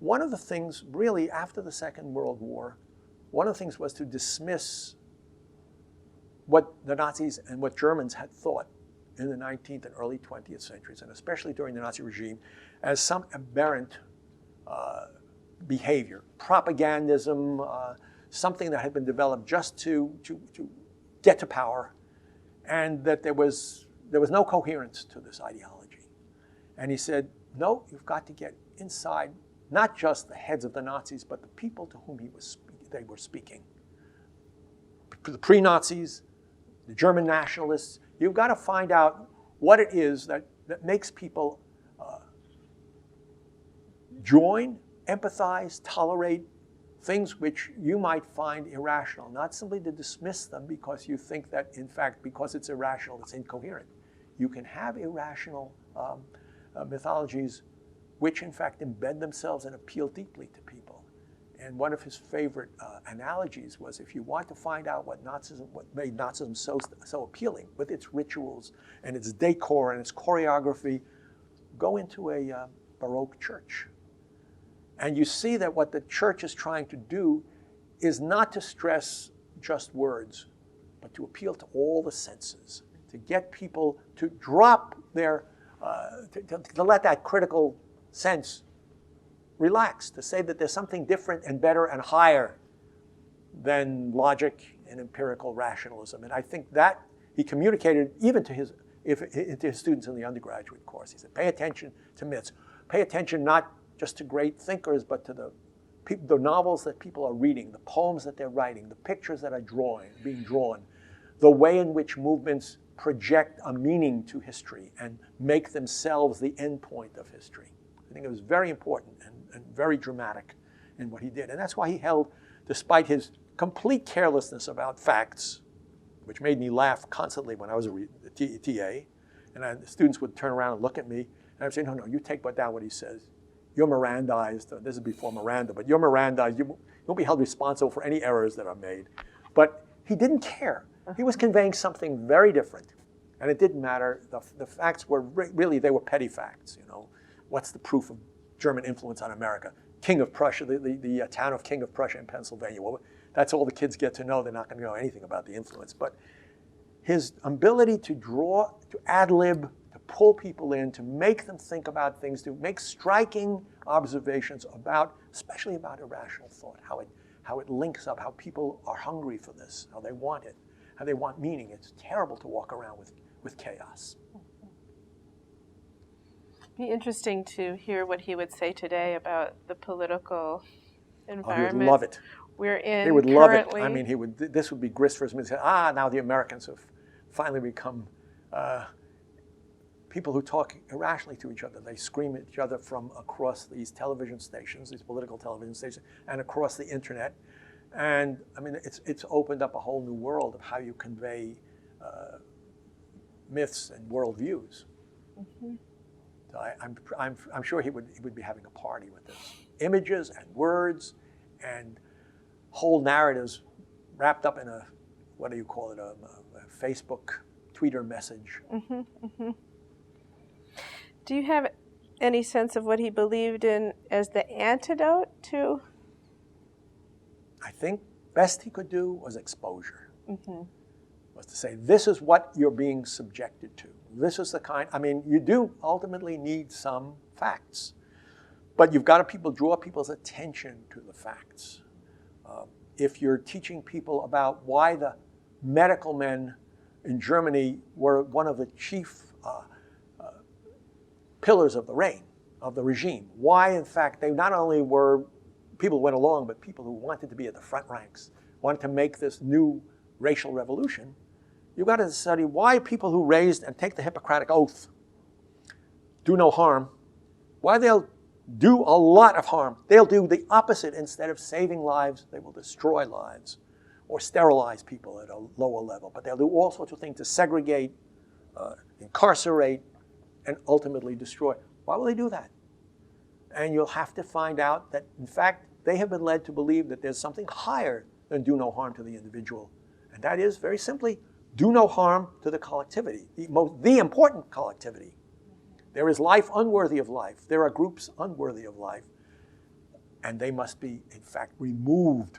One of the things, really, after the Second World War, one of the things was to dismiss what the Nazis and what Germans had thought in the 19th and early 20th centuries, and especially during the Nazi regime, as some aberrant behavior, propagandism, something that had been developed just to get to power, and that there was no coherence to this ideology. And he said, no, you've got to get inside not just the heads of the Nazis, but the people to whom they were speaking. The pre-Nazis, the German nationalists, you've got to find out what it is that makes people join, empathize, tolerate things which you might find irrational, not simply to dismiss them because you think that, in fact, because it's irrational, it's incoherent. You can have irrational mythologies which, in fact, embed themselves and appeal deeply to people. And one of his favorite analogies was, if you want to find out what made Nazism so appealing, with its rituals and its decor and its choreography, go into a Baroque church. And you see that what the church is trying to do is not to stress just words, but to appeal to all the senses, to get people to drop their, to let that critical sense relax, to say that there's something different and better and higher than logic and empirical rationalism. And I think that he communicated even to his students in the undergraduate course. He said, pay attention to myths. Pay attention not just to great thinkers, but to the novels that people are reading, the poems that they're writing, the pictures that are being drawn, the way in which movements project a meaning to history and make themselves the end point of history. I think it was very important and very dramatic in what he did. And that's why he held, despite his complete carelessness about facts, which made me laugh constantly when I was a TA, and the students would turn around and look at me, and I'd say, no, you take down what he says. You're Mirandized. This is before Miranda, but you're Mirandized. You won't be held responsible for any errors that are made. But he didn't care. He was conveying something very different. And it didn't matter. The facts were really, they were petty facts. You know, what's the proof of German influence on America? King of Prussia, the town of King of Prussia in Pennsylvania. Well, that's all the kids get to know. They're not going to know anything about the influence. But his ability to draw, to ad-lib, to pull people in, to make them think about things, to make striking observations about, especially about irrational thought, how it links up, how people are hungry for this, how they want it, how they want meaning. It's terrible to walk around with chaos. It'd be interesting to hear what he would say today about the political environment. Oh, he would love it. We're in He would currently. love it. I mean, this would be grist for him. He'd say, now the Americans have finally become people who talk irrationally to each other. They scream at each other from across these television stations, these political television stations, and across the internet. And I mean, it's opened up a whole new world of how you convey myths and worldviews. Mm-hmm. So I'm sure he would be having a party with this. Images and words and whole narratives wrapped up in a, what do you call it, a Facebook tweeter message. Mm-hmm, mm-hmm. Do you have any sense of what he believed in as the antidote to? I think best he could do was exposure. Mm-hmm. Was to say, this is what you're being subjected to. This is the kind, I mean, you do ultimately need some facts, but you've got to draw people's attention to the facts. If you're teaching people about why the medical men in Germany were one of the chief pillars of the reign, of the regime, why, in fact, they not only were people who went along, but people who wanted to be at the front ranks, wanted to make this new racial revolution, you've got to study why people who raised and take the Hippocratic Oath, do no harm, why they'll do a lot of harm. They'll do the opposite. Instead of saving lives, they will destroy lives or sterilize people at a lower level. But they'll do all sorts of things to segregate, incarcerate, and ultimately destroy. Why will they do that? And you'll have to find out that, in fact, they have been led to believe that there's something higher than do no harm to the individual. And that is, very simply, do no harm to the collectivity, the important collectivity. There is life unworthy of life. There are groups unworthy of life. And they must be, in fact, removed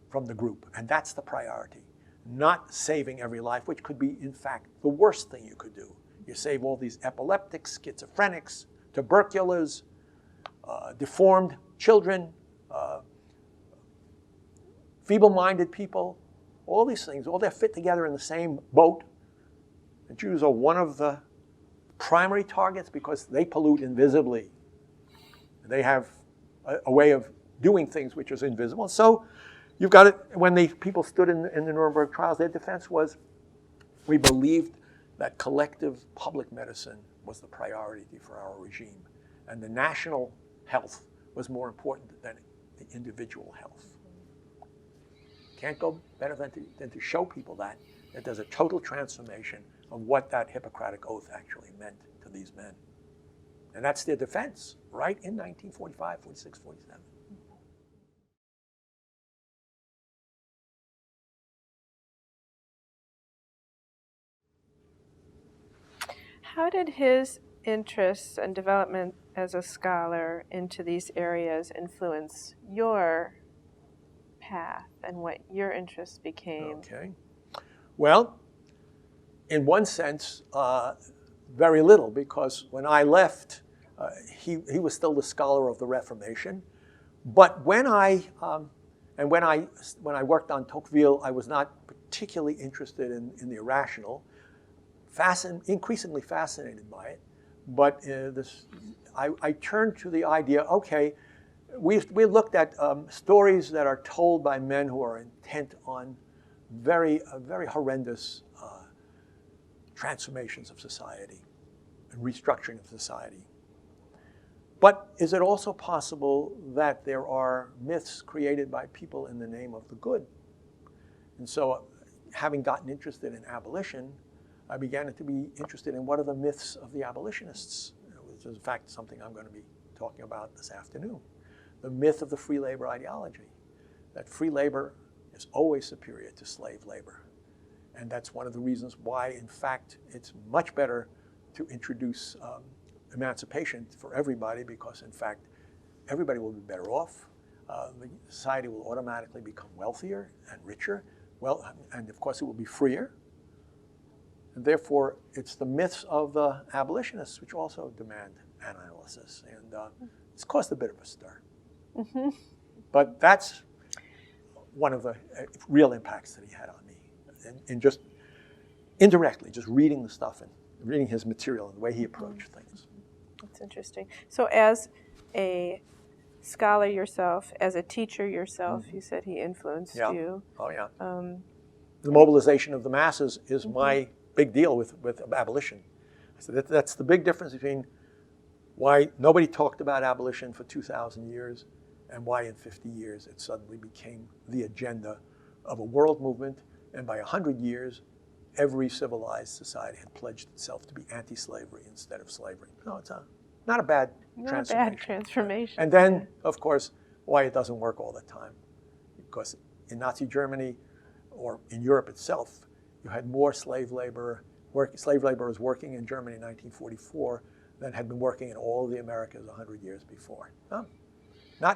from the group. And that's the priority. Not saving every life, which could be, in fact, the worst thing you could do. You save all these epileptics, schizophrenics, tuberculous, deformed children, feeble-minded people, all these things, all they're fit together in the same boat. The Jews are one of the primary targets because they pollute invisibly. They have a way of doing things which is invisible. So you've got it, when the people stood in the Nuremberg trials, their defense was, we believed that collective public medicine was the priority for our regime. And the national health was more important than the individual health. Can't go better than to show people that there's a total transformation of what that Hippocratic Oath actually meant to these men. And that's their defense, right in 1945, 46, 47. How did his interests and development as a scholar into these areas influence your path and what your interests became? Okay. Well, in one sense, very little, because when I left, he was still the scholar of the Reformation. But when I worked on Tocqueville, I was not particularly interested in the irrational. Increasingly fascinated by it, but I turned to the idea, okay, we looked at stories that are told by men who are intent on very horrendous transformations of society and restructuring of society. But is it also possible that there are myths created by people in the name of the good? And so, having gotten interested in abolition, I began to be interested in what are the myths of the abolitionists, which is in fact something I'm going to be talking about this afternoon. The myth of the free labor ideology, that free labor is always superior to slave labor. And that's one of the reasons why, in fact, it's much better to introduce emancipation for everybody, because, in fact, everybody will be better off. The society will automatically become wealthier and richer. Well, and of course, it will be freer. And therefore, it's the myths of the abolitionists which also demand analysis. And it's caused a bit of a stir. Mm-hmm. But that's one of the real impacts that he had on me. And just indirectly, just reading the stuff and reading his material and the way he approached things. That's interesting. So as a scholar yourself, as a teacher yourself, you said he influenced you. Oh, yeah. The mobilization of the masses is my big deal with abolition. So that's the big difference between why nobody talked about abolition for 2,000 years and why in 50 years it suddenly became the agenda of a world movement. And by 100 years, every civilized society had pledged itself to be anti-slavery instead of slavery. No, it's not a bad transformation. Not a bad transformation. And then, of course, why it doesn't work all the time. Because in Nazi Germany, or in Europe itself, you had more slave laborers working in Germany in 1944 than had been working in all of the Americas 100 years before.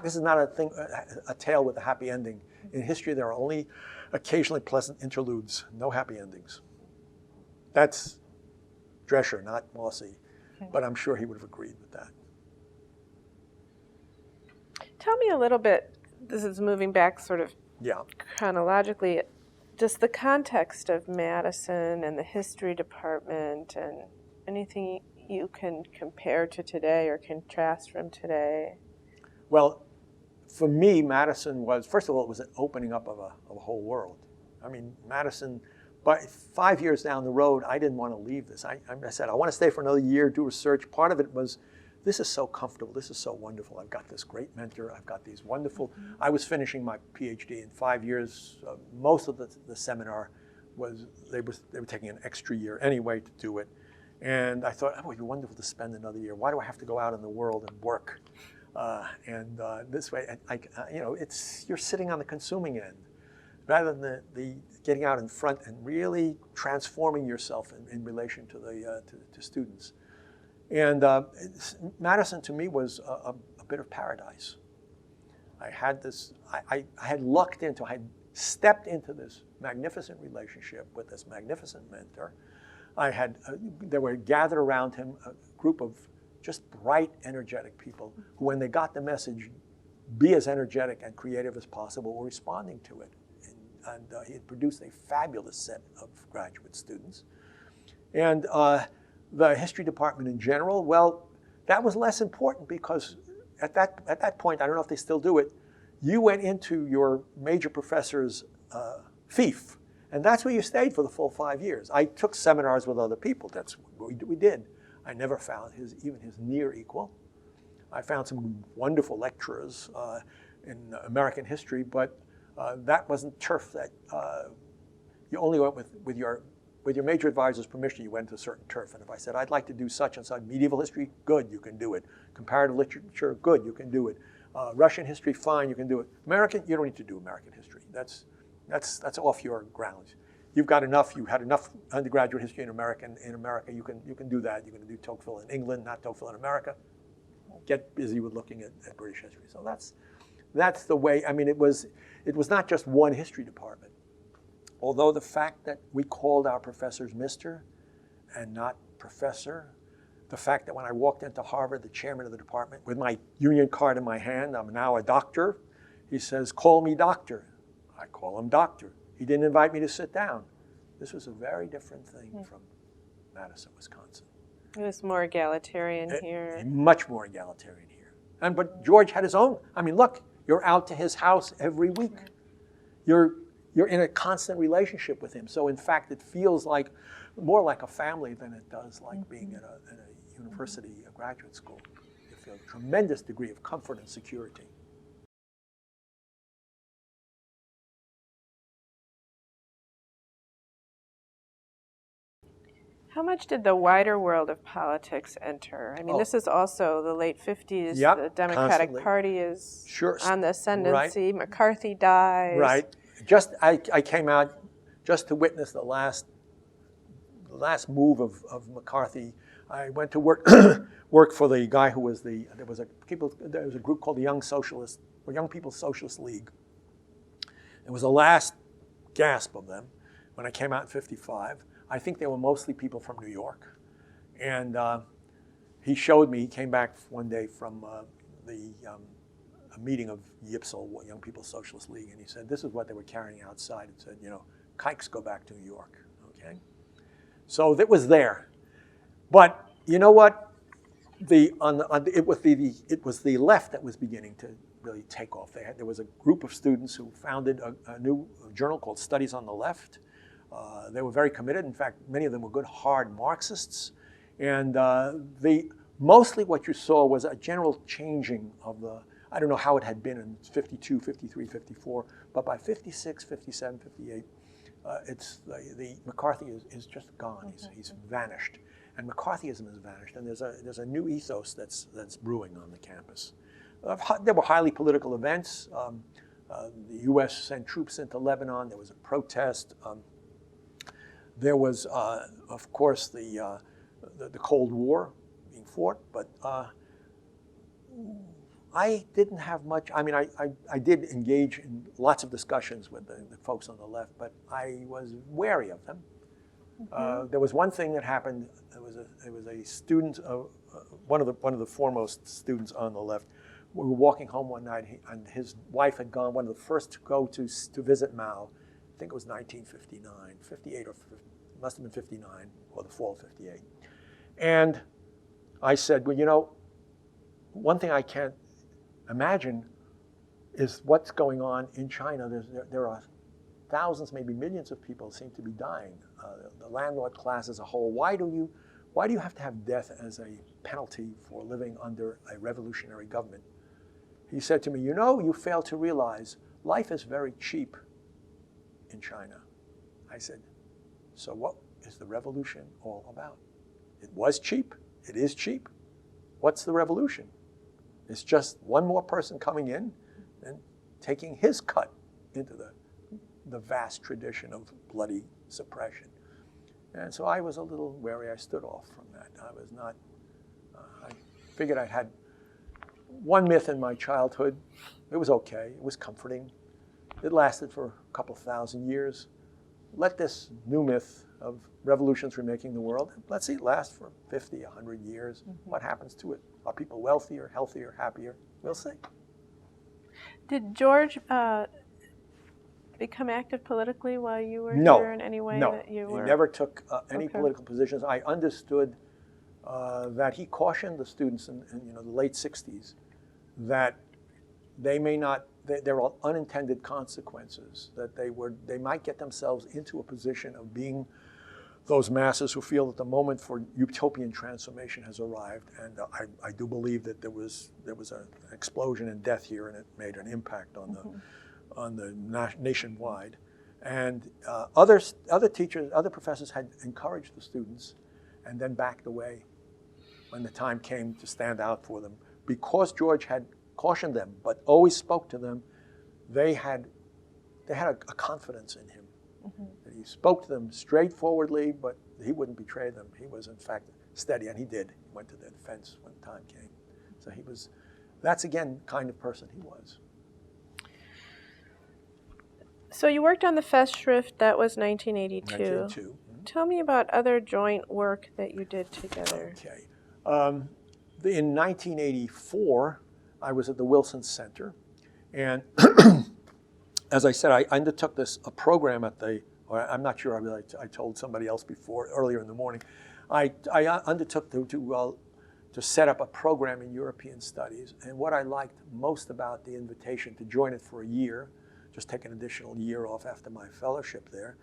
This is not a tale with a happy ending. In history, there are only occasionally pleasant interludes, no happy endings. That's Drescher, not Mosse, but I'm sure he would have agreed with that. Tell me a little bit, this is moving back sort of chronologically, just the context of Madison and the history department and anything you can compare to today or contrast from today. Well, for me, Madison was, first of all, it was an opening up of a whole world. I mean, Madison, but 5 years down the road, I didn't want to leave this. I said, I want to stay for another year, do research. Part of it was, this is so comfortable, this is so wonderful. I've got this great mentor, I've got these wonderful, I was finishing my PhD in 5 years. Most of the seminar was, they were taking an extra year anyway to do it. And I thought, oh, it would be wonderful to spend another year. Why do I have to go out in the world and work? This way, you're sitting on the consuming end, rather than the getting out in front and really transforming yourself in relation to to students. And Madison to me was a bit of paradise. I had I had stepped into this magnificent relationship with this magnificent mentor. There were gathered around him a group of just bright, energetic people who, when they got the message, be as energetic and creative as possible, were responding to it. And he had produced a fabulous set of graduate students. And the history department in general, well, that was less important because at that point, I don't know if they still do it, you went into your major professor's fief, and that's where you stayed for the full 5 years. I took seminars with other people. That's what we did. I never found even his near equal. I found some wonderful lecturers in American history, but that wasn't turf that you only went with your major advisor's permission. You went to a certain turf, and if I said I'd like to do such and such, medieval history, good, you can do it. Comparative literature, good, you can do it. Russian history, fine, you can do it. American, you don't need to do American history. That's off your grounds. You've got enough. You had enough undergraduate history in America. You can do that. You can do Tocqueville in England, not Tocqueville in America. Get busy with looking at British history. So that's the way. I mean, it was not just one history department. Although the fact that we called our professors Mr. and not Professor, the fact that when I walked into Harvard, the chairman of the department, with my union card in my hand, I'm now a doctor. He says, "Call me doctor." I call him doctor. He didn't invite me to sit down. This was a very different thing from Madison, Wisconsin. It was more egalitarian here. Much more egalitarian here. But George had his own. I mean, look, you're out to his house every week. You're in a constant relationship with him. So in fact, it feels more like a family than it does like being in a university, a graduate school. You feel a tremendous degree of comfort and security. How much did the wider world of politics enter? I mean, this is also the late 50s. Yep, the Democratic Party is on the ascendancy. Right. McCarthy dies. Right. I came out just to witness the last move of McCarthy. I went to work for the guy who was there was a group called the Young People's Socialist League. It was the last gasp of them when I came out in '55. I think they were mostly people from New York. And he showed me, he came back one day from a meeting of YPSL, Young People's Socialist League, and he said, this is what they were carrying outside. It said, kikes go back to New York, okay? So that was there. But you know what? It was the left that was beginning to really take off. There was a group of students who founded a new journal called Studies on the Left. They were very committed. In fact, many of them were good, hard Marxists. And mostly what you saw was a general changing of I don't know how it had been in 52, 53, 54, but by 56, 57, 58, the McCarthy is just gone. He's vanished. And McCarthyism has vanished, and there's a new ethos that's brewing on the campus. There were highly political events. The U.S. sent troops into Lebanon. There was a protest. There was, of course, the Cold War being fought. But I didn't have much. I mean, I did engage in lots of discussions with the folks on the left, but I was wary of them. There was one thing that happened. It was a student, one of the foremost students on the left. We were walking home one night, and his wife had gone, one of the first to go to visit Mao. I think it was 1959, 58, or must have been 59, or the fall of 58. And I said, well, one thing I can't imagine is what's going on in China. There are thousands, maybe millions of people seem to be dying. The landlord class as a whole. Why do you have to have death as a penalty for living under a revolutionary government? He said to me, you fail to realize life is very cheap in China. I said, so what is the revolution all about? It was cheap. It is cheap. What's the revolution? It's just one more person coming in and taking his cut into the vast tradition of bloody suppression. And so I was a little wary. I stood off from that. I was not, I figured I had one myth in my childhood. It was okay. It was comforting. It lasted for a couple thousand years. Let this new myth of revolutions remaking the world, let's see it last for 50, 100 years. What happens to it? Are people wealthier, healthier, happier? We'll see. Did George become active politically while you were here in any way? No, that you were? He never took any political positions. I understood that he cautioned the students in the late 60s that they may not, there are unintended consequences, that they might get themselves into a position of being those masses who feel that the moment for utopian transformation has arrived. And I do believe that there was an explosion in death here, and it made an impact on the nationwide. And other teachers, other professors had encouraged the students and then backed away when the time came to stand out for them. Because George had cautioned them, but always spoke to them, they had a confidence in him. That he spoke to them straightforwardly, but he wouldn't betray them. He was, in fact, steady, and he did. He went to the defense when the time came. So that's again, the kind of person he was. So you worked on the Festschrift, that was 1982. 1982. Tell me about other joint work that you did together. Okay. In 1984, I was at the Wilson Center, and as I said, I undertook a program I'm not sure, I told somebody else earlier in the morning. I undertook to set up a program in European studies, and what I liked most about the invitation to join it for a year, just take an additional year off after my fellowship there,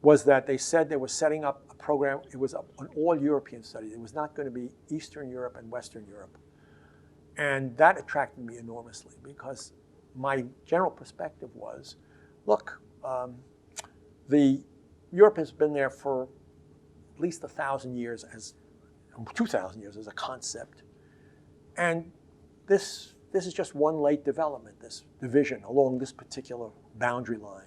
was that they said they were setting up a program. It was an all-European study. It was not going to be Eastern Europe and Western Europe. And that attracted me enormously because my general perspective was, look, Europe has been there for at least 1,000 years, 2,000 years as a concept. And this is just one late development, this division along this particular boundary line.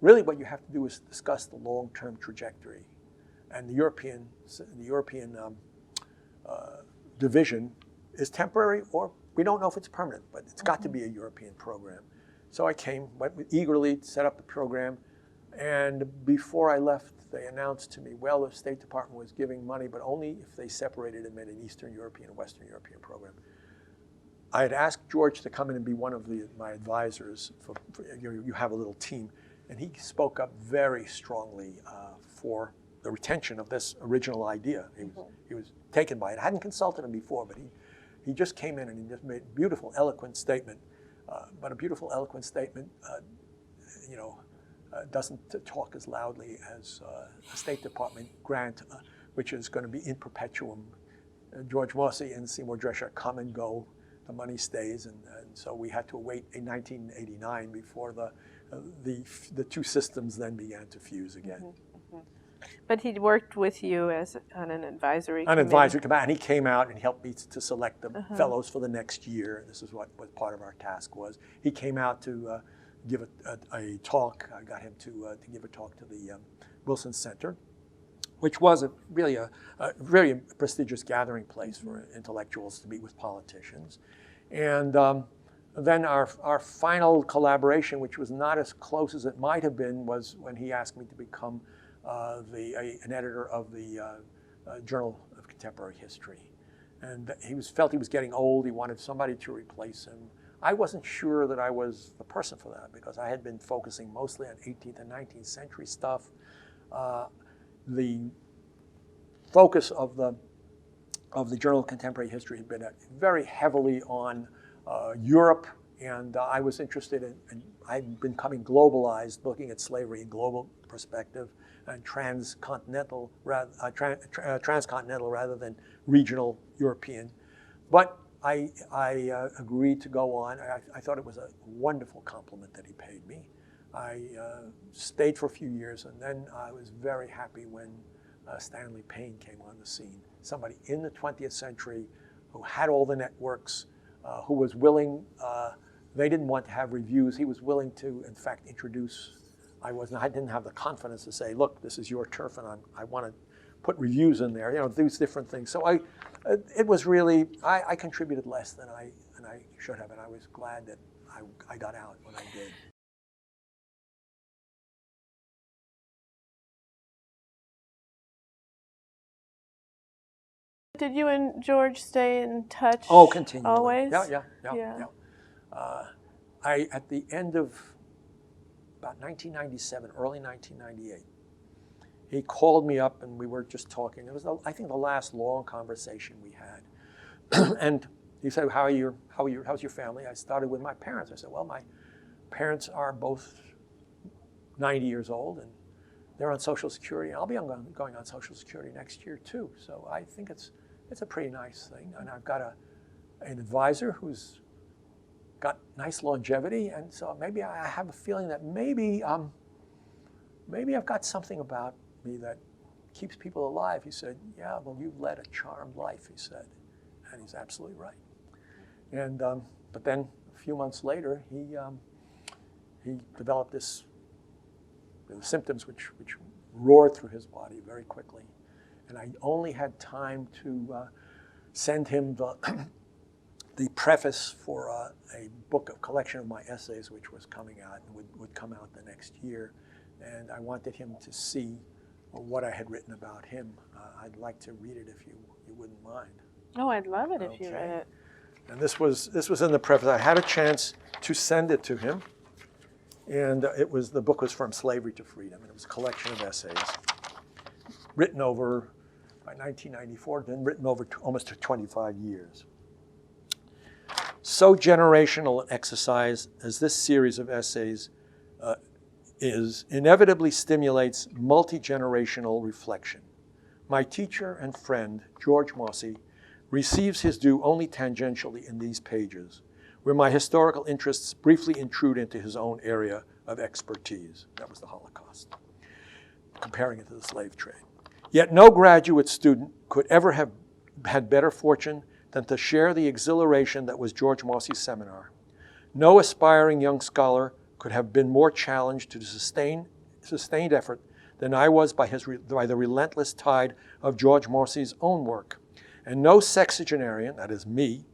Really what you have to do is discuss the long-term trajectory. And the European division is temporary, or we don't know if it's permanent, but it's got to be a European program. So I went eagerly to set up the program, And before I left, they announced to me, well, the State Department was giving money, but only if they separated them in an Eastern European and Western European program. I had asked George to come in and be one of my advisors. You have a little team. And he spoke up very strongly for the retention of this original idea. He was taken by it. I hadn't consulted him before, but he just came in and he just made a beautiful, eloquent statement. But a beautiful, eloquent statement, doesn't talk as loudly as a State Department grant, which is going to be in perpetuum. George Mosse and Seymour Drescher come and go. The money stays, and so we had to wait in 1989 before the two systems then began to fuse again. Mm-hmm. But he worked with you on an advisory committee. An advisory committee, and he came out and helped me to select the fellows for the next year. This is what part of our task was. He came out to give a talk. I got him to give a talk to the Wilson Center, which was really a very prestigious gathering place for intellectuals to meet with politicians. And then our final collaboration, which was not as close as it might have been, was when he asked me to become an editor of the Journal of Contemporary History. And felt he was getting old. He wanted somebody to replace him. I wasn't sure that I was the person for that because I had been focusing mostly on 18th and 19th century stuff. The focus of the Journal of Contemporary History had been very heavily on Europe, and I was interested in I'd been becoming globalized, looking at slavery in global perspective and transcontinental rather than regional European. But I agreed to go on. I thought it was a wonderful compliment that he paid me. I stayed for a few years, and then I was very happy when Stanley Payne came on the scene. Somebody in the 20th century who had all the networks, who was willing, they didn't want to have reviews. He was willing to, in fact, introduce. I didn't have the confidence to say, look, this is your turf, and I want to put reviews in there, these different things. So it was really, I contributed less than I should have, and I was glad that I got out when I did. Did you and George stay in touch? Oh, continually. Always? Yeah. At the end of about 1997, early 1998, he called me up and we were just talking. It was, I think, the last long conversation we had. And he said, how's your family? I started with my parents. I said, well, my parents are both 90 years old and they're on Social Security. I'll be going on Social Security next year too. So I think it's a pretty nice thing. And I've got an advisor who's got nice longevity. And so maybe I have a feeling that maybe I've got something about me that keeps people alive. He said, yeah, well, you've led a charmed life, he said. And he's absolutely right. And but then a few months later, he developed the symptoms which roared through his body very quickly. And I only had time to send him the preface for a collection of my essays, which was coming out and would come out the next year. And I wanted him to see what I had written about him. I'd like to read it if you wouldn't mind. Oh, I'd love it if you read it. And this was in the preface. I had a chance to send it to him. And the book was From Slavery to Freedom. And it was a collection of essays written over, by 1994, then written over almost 25 years. So generational an exercise as this series of essays inevitably stimulates multi-generational reflection. My teacher and friend, George Mosse, receives his due only tangentially in these pages, where my historical interests briefly intrude into his own area of expertise. That was the Holocaust, comparing it to the slave trade. Yet no graduate student could ever have had better fortune than to share the exhilaration that was George Mosse's seminar. No aspiring young scholar could have been more challenged to sustained effort than I was by the relentless tide of George Mosse's own work. And no sexagenarian, that is me,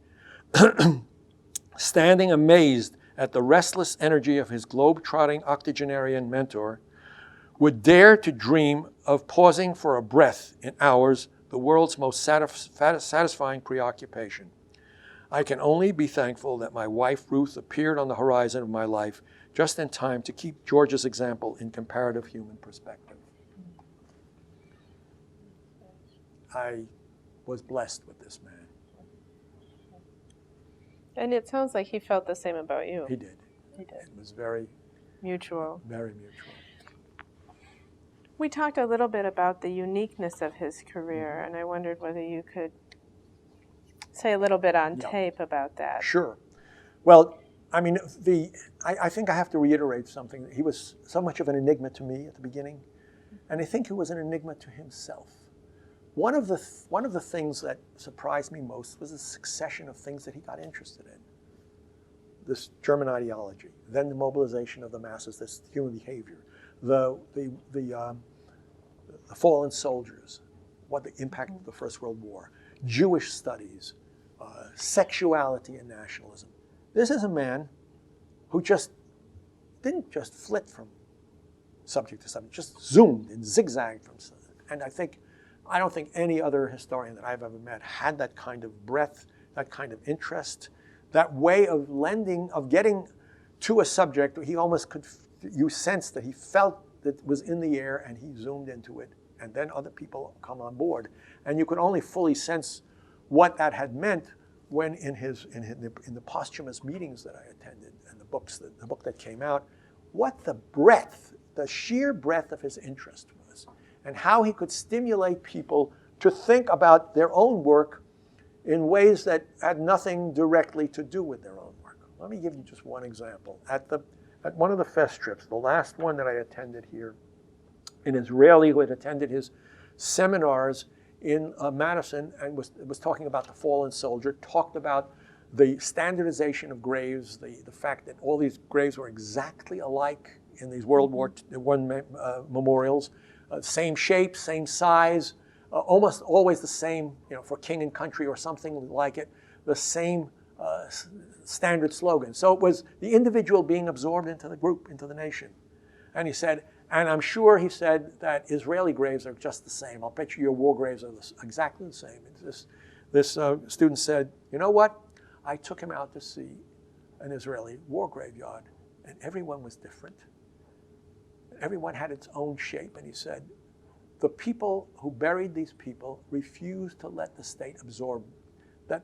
standing amazed at the restless energy of his globe-trotting octogenarian mentor, would dare to dream of pausing for a breath in ours, the world's most satisfying preoccupation. I can only be thankful that my wife Ruth appeared on the horizon of my life just in time to keep George's example in comparative human perspective. I was blessed with this man. And it sounds like he felt the same about you. He did. He did. It was very mutual. Very mutual. We talked a little bit about the uniqueness of his career, and I wondered whether you could say a little bit on tape about that. Sure. Well, I mean, I think I have to reiterate something. He was so much of an enigma to me at the beginning, and I think he was an enigma to himself. One of the things that surprised me most was the succession of things that he got interested in. This German ideology, then the mobilization of the masses, this human behavior, the fallen soldiers, what the impact of the First World War, Jewish studies, sexuality and nationalism. This is a man who didn't just flit from subject to subject, just zoomed and zigzagged from subject. And I don't think any other historian that I've ever met had that kind of breadth, that kind of interest, that way of getting to a subject. He almost you sense that he felt that was in the air and he zoomed into it, and then other people come on board. And you could only fully sense what that had meant when in the posthumous meetings that I attended and the book that came out, what the sheer breadth of his interest was, and how he could stimulate people to think about their own work in ways that had nothing directly to do with their own work. Let me give you just one example. At one of the fest trips, the last one that I attended here, an Israeli who had attended his seminars in Madison and was talking about the fallen soldier, talked about the standardization of graves, the fact that all these graves were exactly alike in these World War I memorials, same shape, same size, almost always the same, for king and country or something like it, the same standard slogan. So it was the individual being absorbed into the group, into the nation. And he said, and I'm sure he said that Israeli graves are just the same. I'll bet you your war graves are exactly the same. This student said, you know what? I took him out to see an Israeli war graveyard, and everyone was different. Everyone had its own shape, and he said, the people who buried these people refused to let the state absorb that.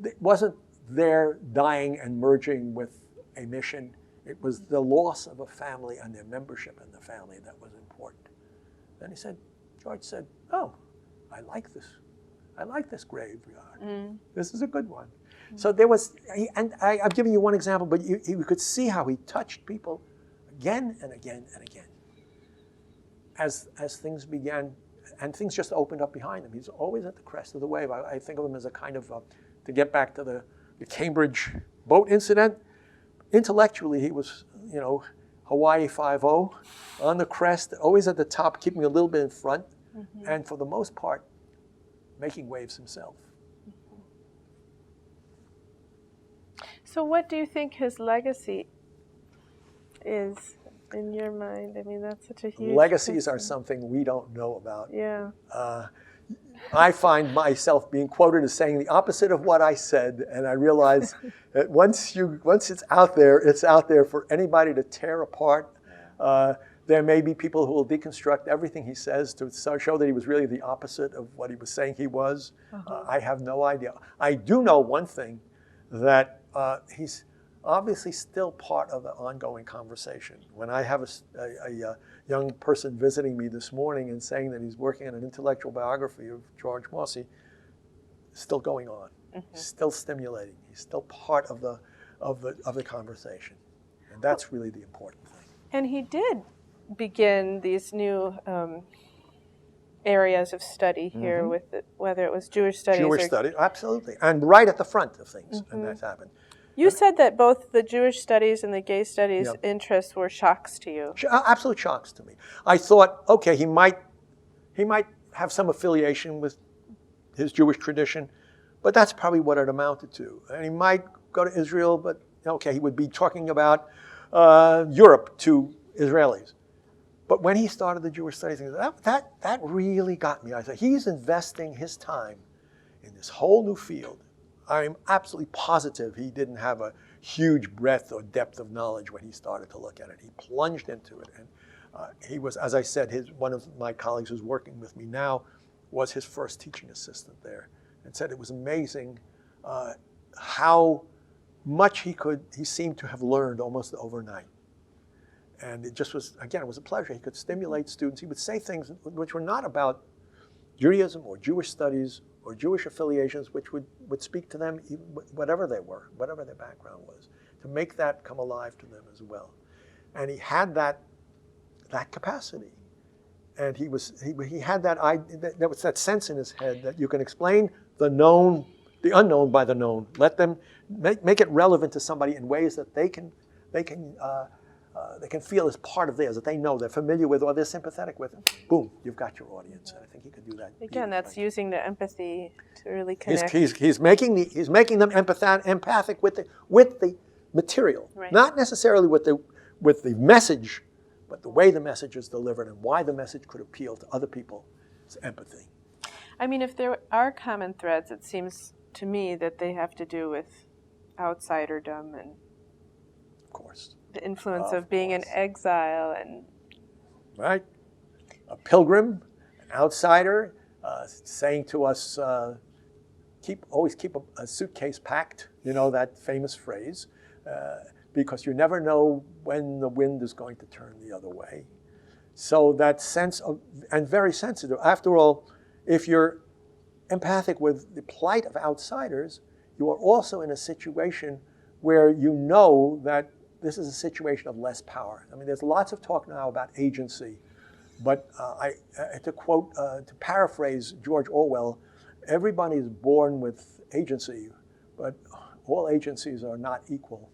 It wasn't their dying and merging with a mission. It was the loss of a family and their membership in the family that was important. Then George said, oh, I like this graveyard. This is a good one. So there was, and I've given you one example, but you could see how he touched people again and again and again. As things began, and things just opened up behind him. He's always at the crest of the wave. I think of him as a kind of, to get back to the Cambridge boat incident, intellectually he was, Hawaii 5-0, on the crest, always at the top, keeping a little bit in front, and for the most part, making waves himself. So what do you think his legacy is in your mind? I mean, that's such a huge Legacies question. are something we don't know about. Yeah. I find myself being quoted as saying the opposite of what I said, and I realize that once it's out there for anybody to tear apart. There may be people who will deconstruct everything he says to show that he was really the opposite of what he was saying he was. I have no idea. I do know one thing, that he's obviously still part of the ongoing conversation. When I have a young person visiting me this morning and saying that he's working on an intellectual biography of George Mosse, it's still going on. He's still stimulating. He's still part of the conversation, and that's really the important thing. And he did begin these new areas of study here, with whether it was Jewish studies. Jewish studies, absolutely, and right at the front of things, and that's happened. You said that both the Jewish studies and the gay studies interests were shocks to you. Absolute shocks to me. I thought, okay, he might have some affiliation with his Jewish tradition, but that's probably what it amounted to. And he might go to Israel, but okay, he would be talking about Europe to Israelis. But when he started the Jewish studies, that really got me. I thought, he's investing his time in this whole new field. I'm absolutely positive he didn't have a huge breadth or depth of knowledge when he started to look at it. He plunged into it. And he was, as I said, one of my colleagues who's working with me now was his first teaching assistant there, and said it was amazing how much he seemed to have learned almost overnight. And it just was, again, it was a pleasure. He could stimulate students. He would say things which were not about Judaism or Jewish studies or Jewish affiliations, which would speak to them, whatever they were, whatever their background was, to make that come alive to them as well. And he had that capacity. And he had there was that sense in his head that you can explain the unknown by the known. Let them make it relevant to somebody in ways that they can feel as part of theirs, that they know they're familiar with or they're sympathetic with. Boom, you've got your audience. And I think he could do that. Again, that's using the empathy to really connect. He's making them empathic with the material, right. Not necessarily with the message, but the way the message is delivered and why the message could appeal to other people. It's empathy. I mean, if there are common threads, it seems to me that they have to do with outsiderdom and, of course, the influence of being in exile and right, a pilgrim, an outsider, saying to us, always keep a suitcase packed. You know that famous phrase, because you never know when the wind is going to turn the other way. So that sense of, and very sensitive. After all, if you're empathic with the plight of outsiders, you are also in a situation where you know that this is a situation of less power. I mean, there's lots of talk now about agency, but to paraphrase George Orwell, everybody is born with agency, but all agencies are not equal.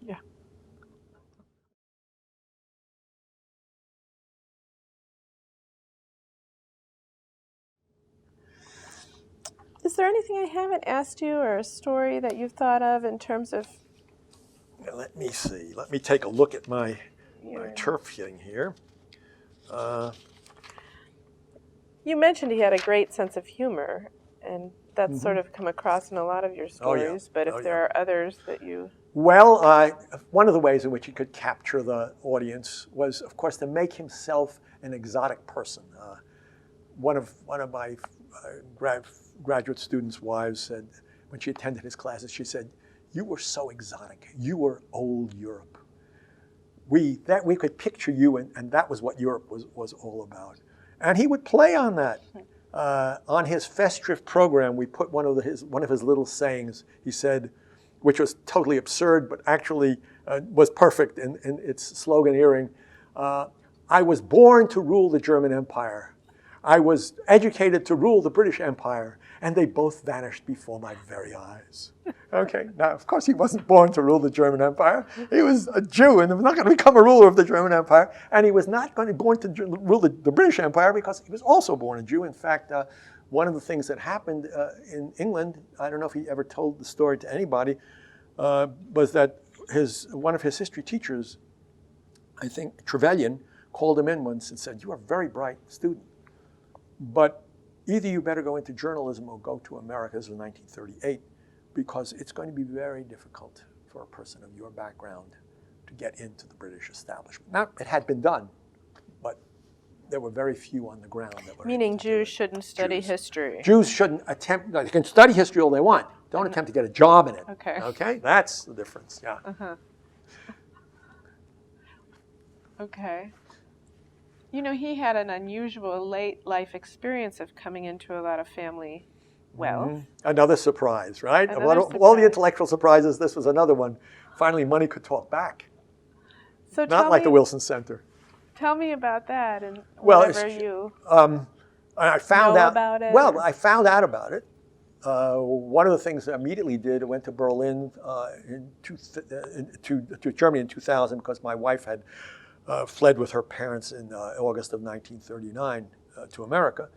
Yeah. Is there anything I haven't asked you or a story that you've thought of in terms of? Let me see. Let me take a look at my turf thing here. You mentioned he had a great sense of humor, and that's sort of come across in a lot of your stories, but if there are others that you... Well, one of the ways in which he could capture the audience was, of course, to make himself an exotic person. One of my graduate students' wives said, when she attended his classes, she said, "You were so exotic. You were old Europe. We could picture you, and that was what Europe was all about." And he would play on that. On his festive program, we put one of his little sayings. He said, which was totally absurd, but actually was perfect in its sloganeering. I was born to rule the German Empire. I was educated to rule the British Empire, and they both vanished before my very eyes. Okay, now, of course, he wasn't born to rule the German Empire. He was a Jew and was not going to become a ruler of the German Empire, and he was not going to be born to rule the British Empire because he was also born a Jew. In fact, one of the things that happened in England, I don't know if he ever told the story to anybody, was that one of his history teachers, I think Trevelyan, called him in once and said, "You are a very bright student, but either you better go into journalism or go to America." This was 1938, because it's going to be very difficult for a person of your background to get into the British establishment. Now, it had been done, but there were very few on the ground that were. Meaning Jews shouldn't study history. Jews shouldn't attempt, they can study history all they want. Don't attempt to get a job in it. Okay. Okay? That's the difference, yeah. Uh-huh. Okay. You know, he had an unusual late life experience of coming into a lot of family wealth. Mm-hmm. Another surprise, right? Surprise. All the intellectual surprises, this was another one. Finally, money could talk back. So Not like the Wilson Center. Tell me about that and whatever you I found out about it. Well, I found out about it. One of the things I immediately did, I went to Berlin to Germany in 2000 because my wife had fled with her parents in August of 1939 to America.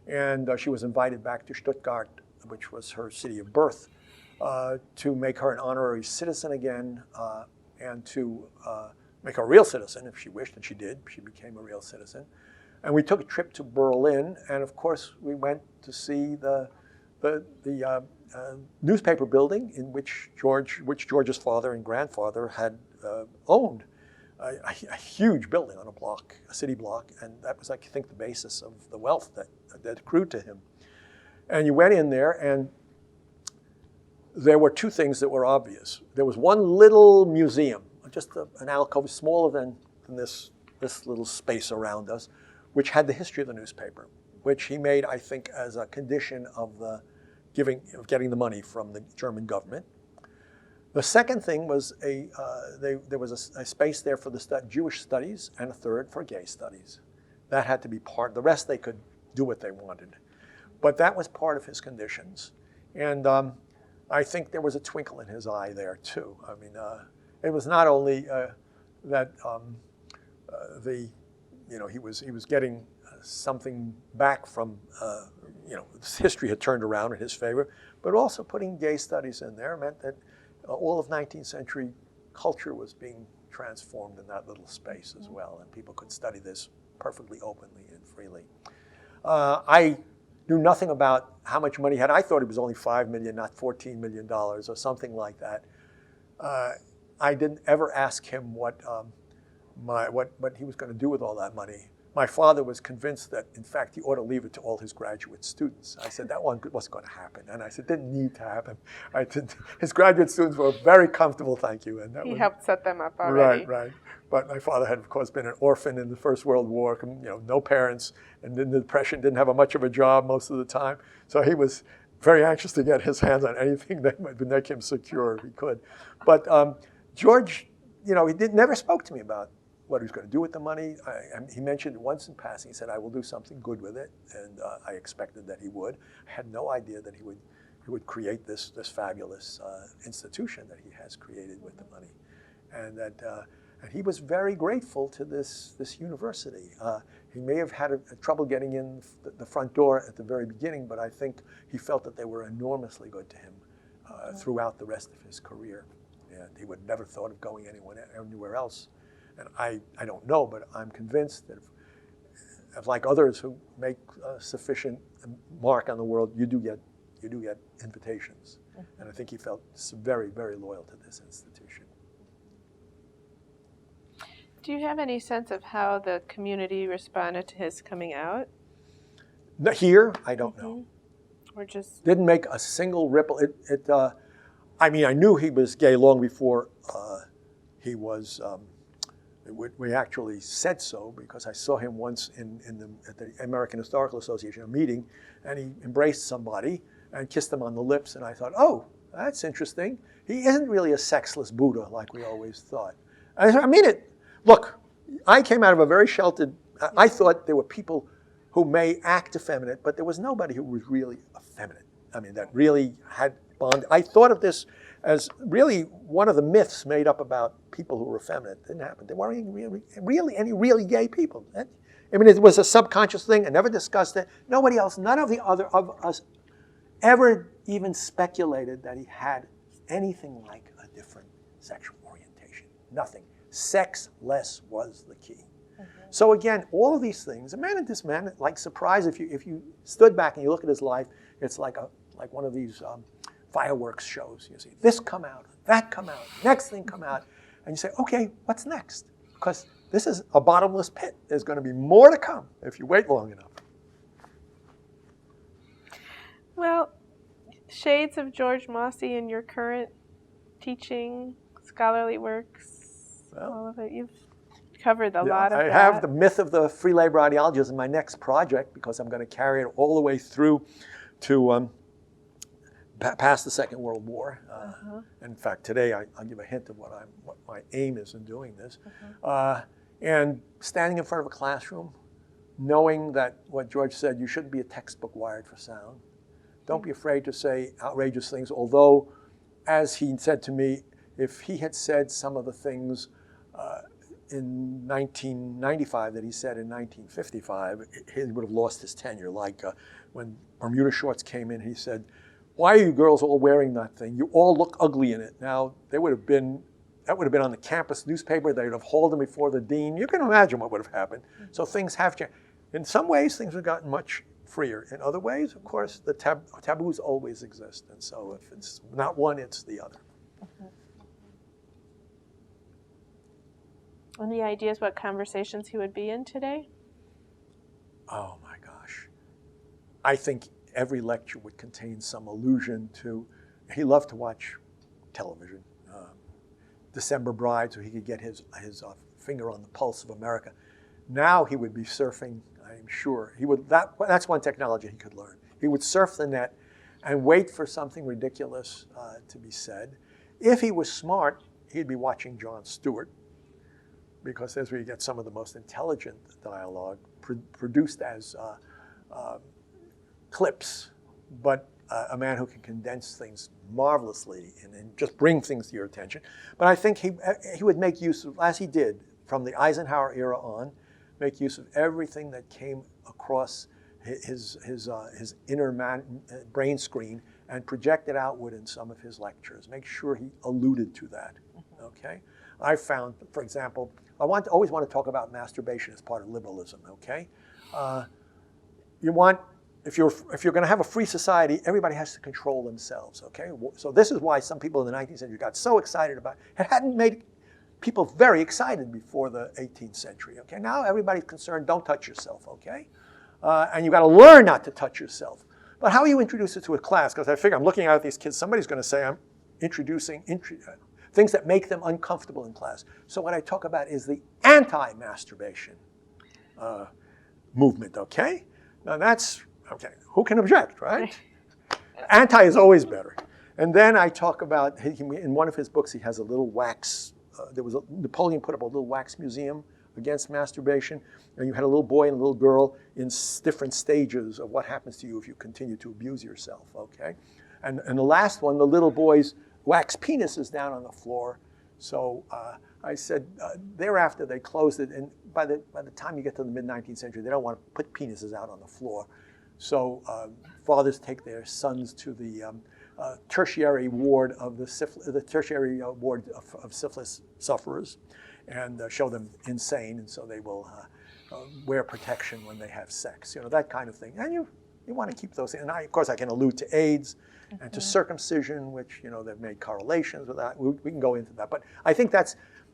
And she was invited back to Stuttgart, which was her city of birth, to make her an honorary citizen again and to make her a real citizen if she wished, and she did. She became a real citizen. And we took a trip to Berlin, and of course we went to see the newspaper building in which George's father and grandfather had owned. A huge building on a block, a city block, and that was, I think, the basis of the wealth that accrued to him. And you went in there, and there were two things that were obvious. There was one little museum, just an alcove smaller than this little space around us, which had the history of the newspaper, which he made, I think, as a condition of getting the money from the German government. The second thing was there was a space there for the Jewish studies, and a third for gay studies. That had to be part. The rest they could do what they wanted, but that was part of his conditions. And I think there was a twinkle in his eye there too. I mean, it was not only that he was getting something back from history had turned around in his favor, but also putting gay studies in there meant that all of 19th century culture was being transformed in that little space as well, and people could study this perfectly openly and freely. I knew nothing about how much money he had. I thought it was only $5 million, not $14 million or something like that. I didn't ever ask him what he was going to do with all that money. My father was convinced that, in fact, he ought to leave it to all his graduate students. I said that wasn't going to happen, and I said it didn't need to happen. His graduate students were very comfortable, thank you. And he helped set them up already. Right. But my father had, of course, been an orphan in the First World War. No parents, and in the Depression didn't have much of a job most of the time. So he was very anxious to get his hands on anything that would make him secure if he could. But George, he never spoke to me about what he was going to do with the money. He mentioned it once in passing. He said, "I will do something good with it," and I expected that he would. I had no idea that he would create this fabulous institution that he has created with the money, and and he was very grateful to this university. He may have had trouble getting in the front door at the very beginning, but I think he felt that they were enormously good to him throughout the rest of his career, and he would never thought of going anywhere else. And I don't know, but I'm convinced that if like others who make a sufficient mark on the world, you do get invitations. Mm-hmm. And I think he felt very, very loyal to this institution. Do you have any sense of how the community responded to his coming out? Here, I don't know. Or just didn't make a single ripple. I mean, I knew he was gay long before he was. We actually said so because I saw him once at the American Historical Association, a meeting, and he embraced somebody and kissed them on the lips, and I thought, oh, that's interesting. He isn't really a sexless Buddha like we always thought. I mean it. Look, I came out of a very sheltered, I thought there were people who may act effeminate, but there was nobody who was really effeminate. I mean, that really had bond. I thought of this as really one of the myths made up about people who were effeminate. It didn't happen. There weren't any really gay people. I mean, it was a subconscious thing. I never discussed it. Nobody else, none of the other of us ever even speculated that he had anything like a different sexual orientation. Nothing. Sexless was the key. Mm-hmm. So again, all of these things, this man, like surprise, if you stood back and you look at his life, it's like one of these fireworks shows. You see this come out, that come out, next thing come out, and you say, okay, what's next? Because this is a bottomless pit. There's going to be more to come if you wait long enough. Well, shades of George Mosse in your current teaching, scholarly works, all of it. You've covered a lot of that. I have the myth of the free labor ideology as my next project because I'm going to carry it all the way through to past the Second World War. In fact, today I'll give a hint of what my aim is in doing this. And standing in front of a classroom, knowing that what George said, you shouldn't be a textbook wired for sound. Don't be afraid to say outrageous things, although, as he said to me, if he had said some of the things in 1995 that he said in 1955, he would have lost his tenure. Like when Bermuda shorts came in, he said, "Why are you girls all wearing that thing? You all look ugly in it." Now, there would have been that would have been on the campus newspaper. They would have hauled him before the dean. You can imagine what would have happened. So things have changed. In some ways, things have gotten much freer. In other ways, of course, the taboos always exist. And so if it's not one, it's the other. Any ideas what conversations he would be in today? Oh my gosh. I think every lecture would contain some allusion to, he loved to watch television, December Bride, so he could get his finger on the pulse of America. Now he would be surfing, I'm sure. That's one technology he could learn. He would surf the net and wait for something ridiculous to be said. If he was smart, he'd be watching Jon Stewart, because that's where you get some of the most intelligent dialogue produced as clips, but a man who can condense things marvelously and just bring things to your attention. But I think he would make use of, as he did from the Eisenhower era on, make use of everything that came across his inner brain screen and project it outward in some of his lectures. Make sure he alluded to that. Okay, I found, for example, always want to talk about masturbation as part of liberalism. Okay, if you're going to have a free society, everybody has to control themselves. Okay, so this is why some people in the 19th century got so excited about it. It hadn't made people very excited before the 18th century. Okay, now everybody's concerned. Don't touch yourself. Okay, and you've got to learn not to touch yourself. But how you introduce it to a class? Because I figure I'm looking at these kids. Somebody's going to say I'm introducing things that make them uncomfortable in class. So what I talk about is the anti-masturbation movement. Okay, now that's okay. Who can object, right? Anti is always better. And then I talk about, in one of his books, he has a little wax. Napoleon put up a little wax museum against masturbation, and you had a little boy and a little girl in different stages of what happens to you if you continue to abuse yourself. Okay, and the last one, the little boy's wax penis is down on the floor. So I said, thereafter they closed it, and by the time you get to the mid-19th century, they don't want to put penises out on the floor. So fathers take their sons to the tertiary ward of the tertiary ward of syphilis sufferers, and show them insane, and so they will wear protection when they have sex. You know, that kind of thing. And you want to keep those things. And of course, I can allude to AIDS and to circumcision, which, you know, they've made correlations with that. We can go into that. But I think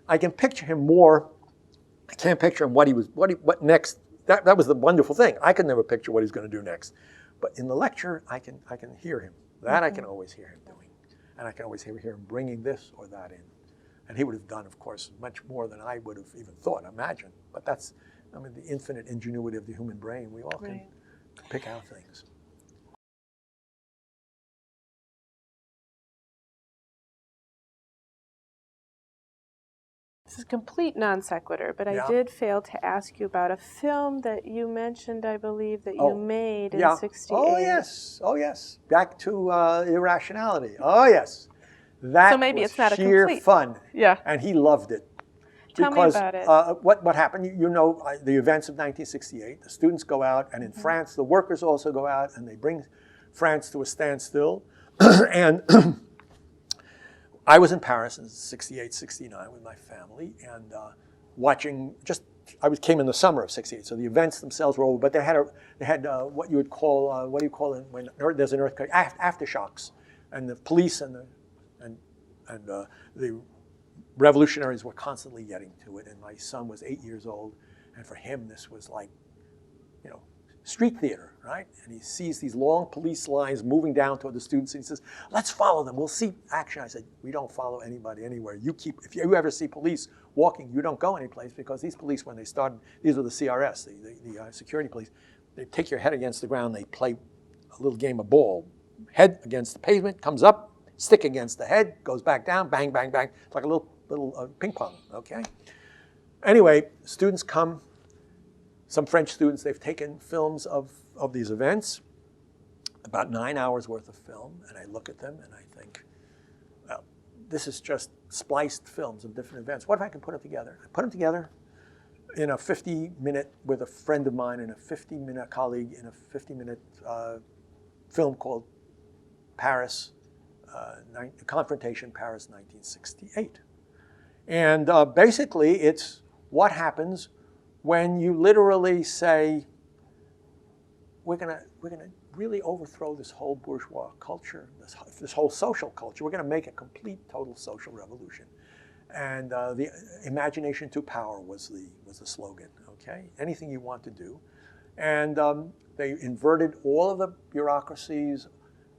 I can picture him more. I can't picture him what next. That was the wonderful thing. I could never picture what he's going to do next. But in the lecture, I can hear him. That I can always hear him doing. And I can always hear him bringing this or that in. And he would have done, of course, much more than I would have even thought, imagined. But that's, I mean, the infinite ingenuity of the human brain. We all can pick out things. This is complete non sequitur, but I did fail to ask you about a film that you mentioned, I believe, that you made in '68. Oh, yes. Oh, yes. Back to irrationality. Oh, yes. That so maybe was it's not sheer a complete fun. Yeah. And he loved it. Tell me about it. What happened, you know, the events of 1968, the students go out, and in France, the workers also go out, and they bring France to a standstill. And I was in Paris in '68, '69 with my family, and watching came in the summer of '68, so the events themselves were over, but they had what you would call, what do you call it when there's an earthquake? Aftershocks. And the police and the revolutionaries were constantly getting to it, and my son was 8 years old, and for him this was like, you know, street theater, right? And he sees these long police lines moving down toward the students, and he says, "Let's follow them. We'll see action." I said, "We don't follow anybody anywhere. If you ever see police walking, you don't go anyplace, because these police, when they started, these were the CRS, the security police. They take your head against the ground. They play a little game of ball. Head against the pavement, comes up, stick against the head, goes back down, bang, bang, bang. It's like a little ping pong, okay? Anyway, students come, some French students, they've taken films of these events, about 9 hours worth of film, and I look at them and I think, well, this is just spliced films of different events. What if I can put them together? I put them together in a 50-minute, with a friend of mine and a 50-minute colleague, in a 50-minute film called Paris, Confrontation, Paris, 1968. And basically, it's what happens when you literally say, we're gonna really overthrow this whole bourgeois culture, this whole social culture. We're gonna make a complete, total social revolution. And the imagination to power was the slogan, okay? Anything you want to do. And they inverted all of the bureaucracies.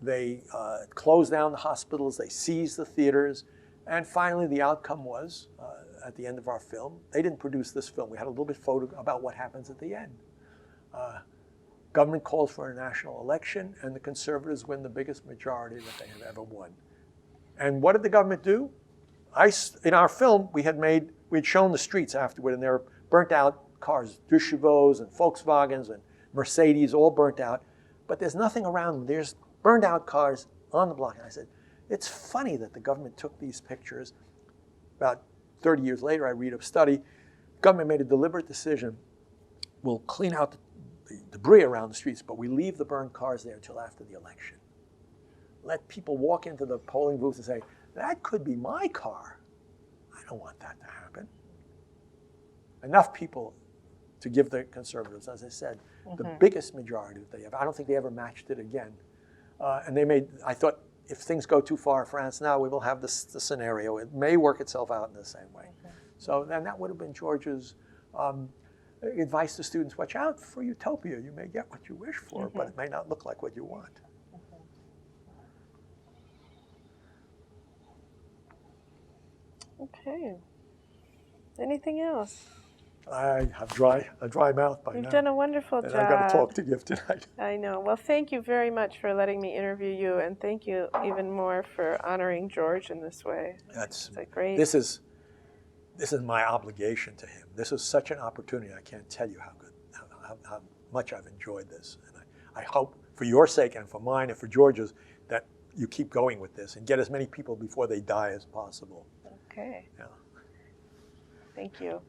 They closed down the hospitals. They seized the theaters. And finally, the outcome was, at the end of our film, they didn't produce this film. We had a little bit photo about what happens at the end. Government calls for a national election, and the conservatives win the biggest majority that they have ever won. And what did the government do? In our film, we had shown the streets afterward, and there were burnt out cars, deux chevaux and Volkswagens and Mercedes, all burnt out. But there's nothing around them. There's burned out cars on the block. And I said, it's funny that the government took these pictures. About 30 years later, I read a study. Government made a deliberate decision. We'll clean out the debris around the streets, but we leave the burned cars there until after the election. Let people walk into the polling booth and say, that could be my car. I don't want that to happen. Enough people to give the conservatives, as I said, the biggest majority that they have. I don't think they ever matched it again. And I thought, if things go too far in France now, we will have the scenario. It may work itself out in the same way. So then that would have been George's advice to students: watch out for utopia. You may get what you wish for, but it may not look like what you want. Okay. Anything else? I have a dry mouth by now. You've done a wonderful job. And I've got a talk to give tonight. I know. Well, thank you very much for letting me interview you, and thank you even more for honoring George in this way. That's great. This is my obligation to him. This is such an opportunity. I can't tell you how much I've enjoyed this. And I hope, for your sake and for mine and for George's, that you keep going with this and get as many people before they die as possible. Okay. Yeah. Thank you.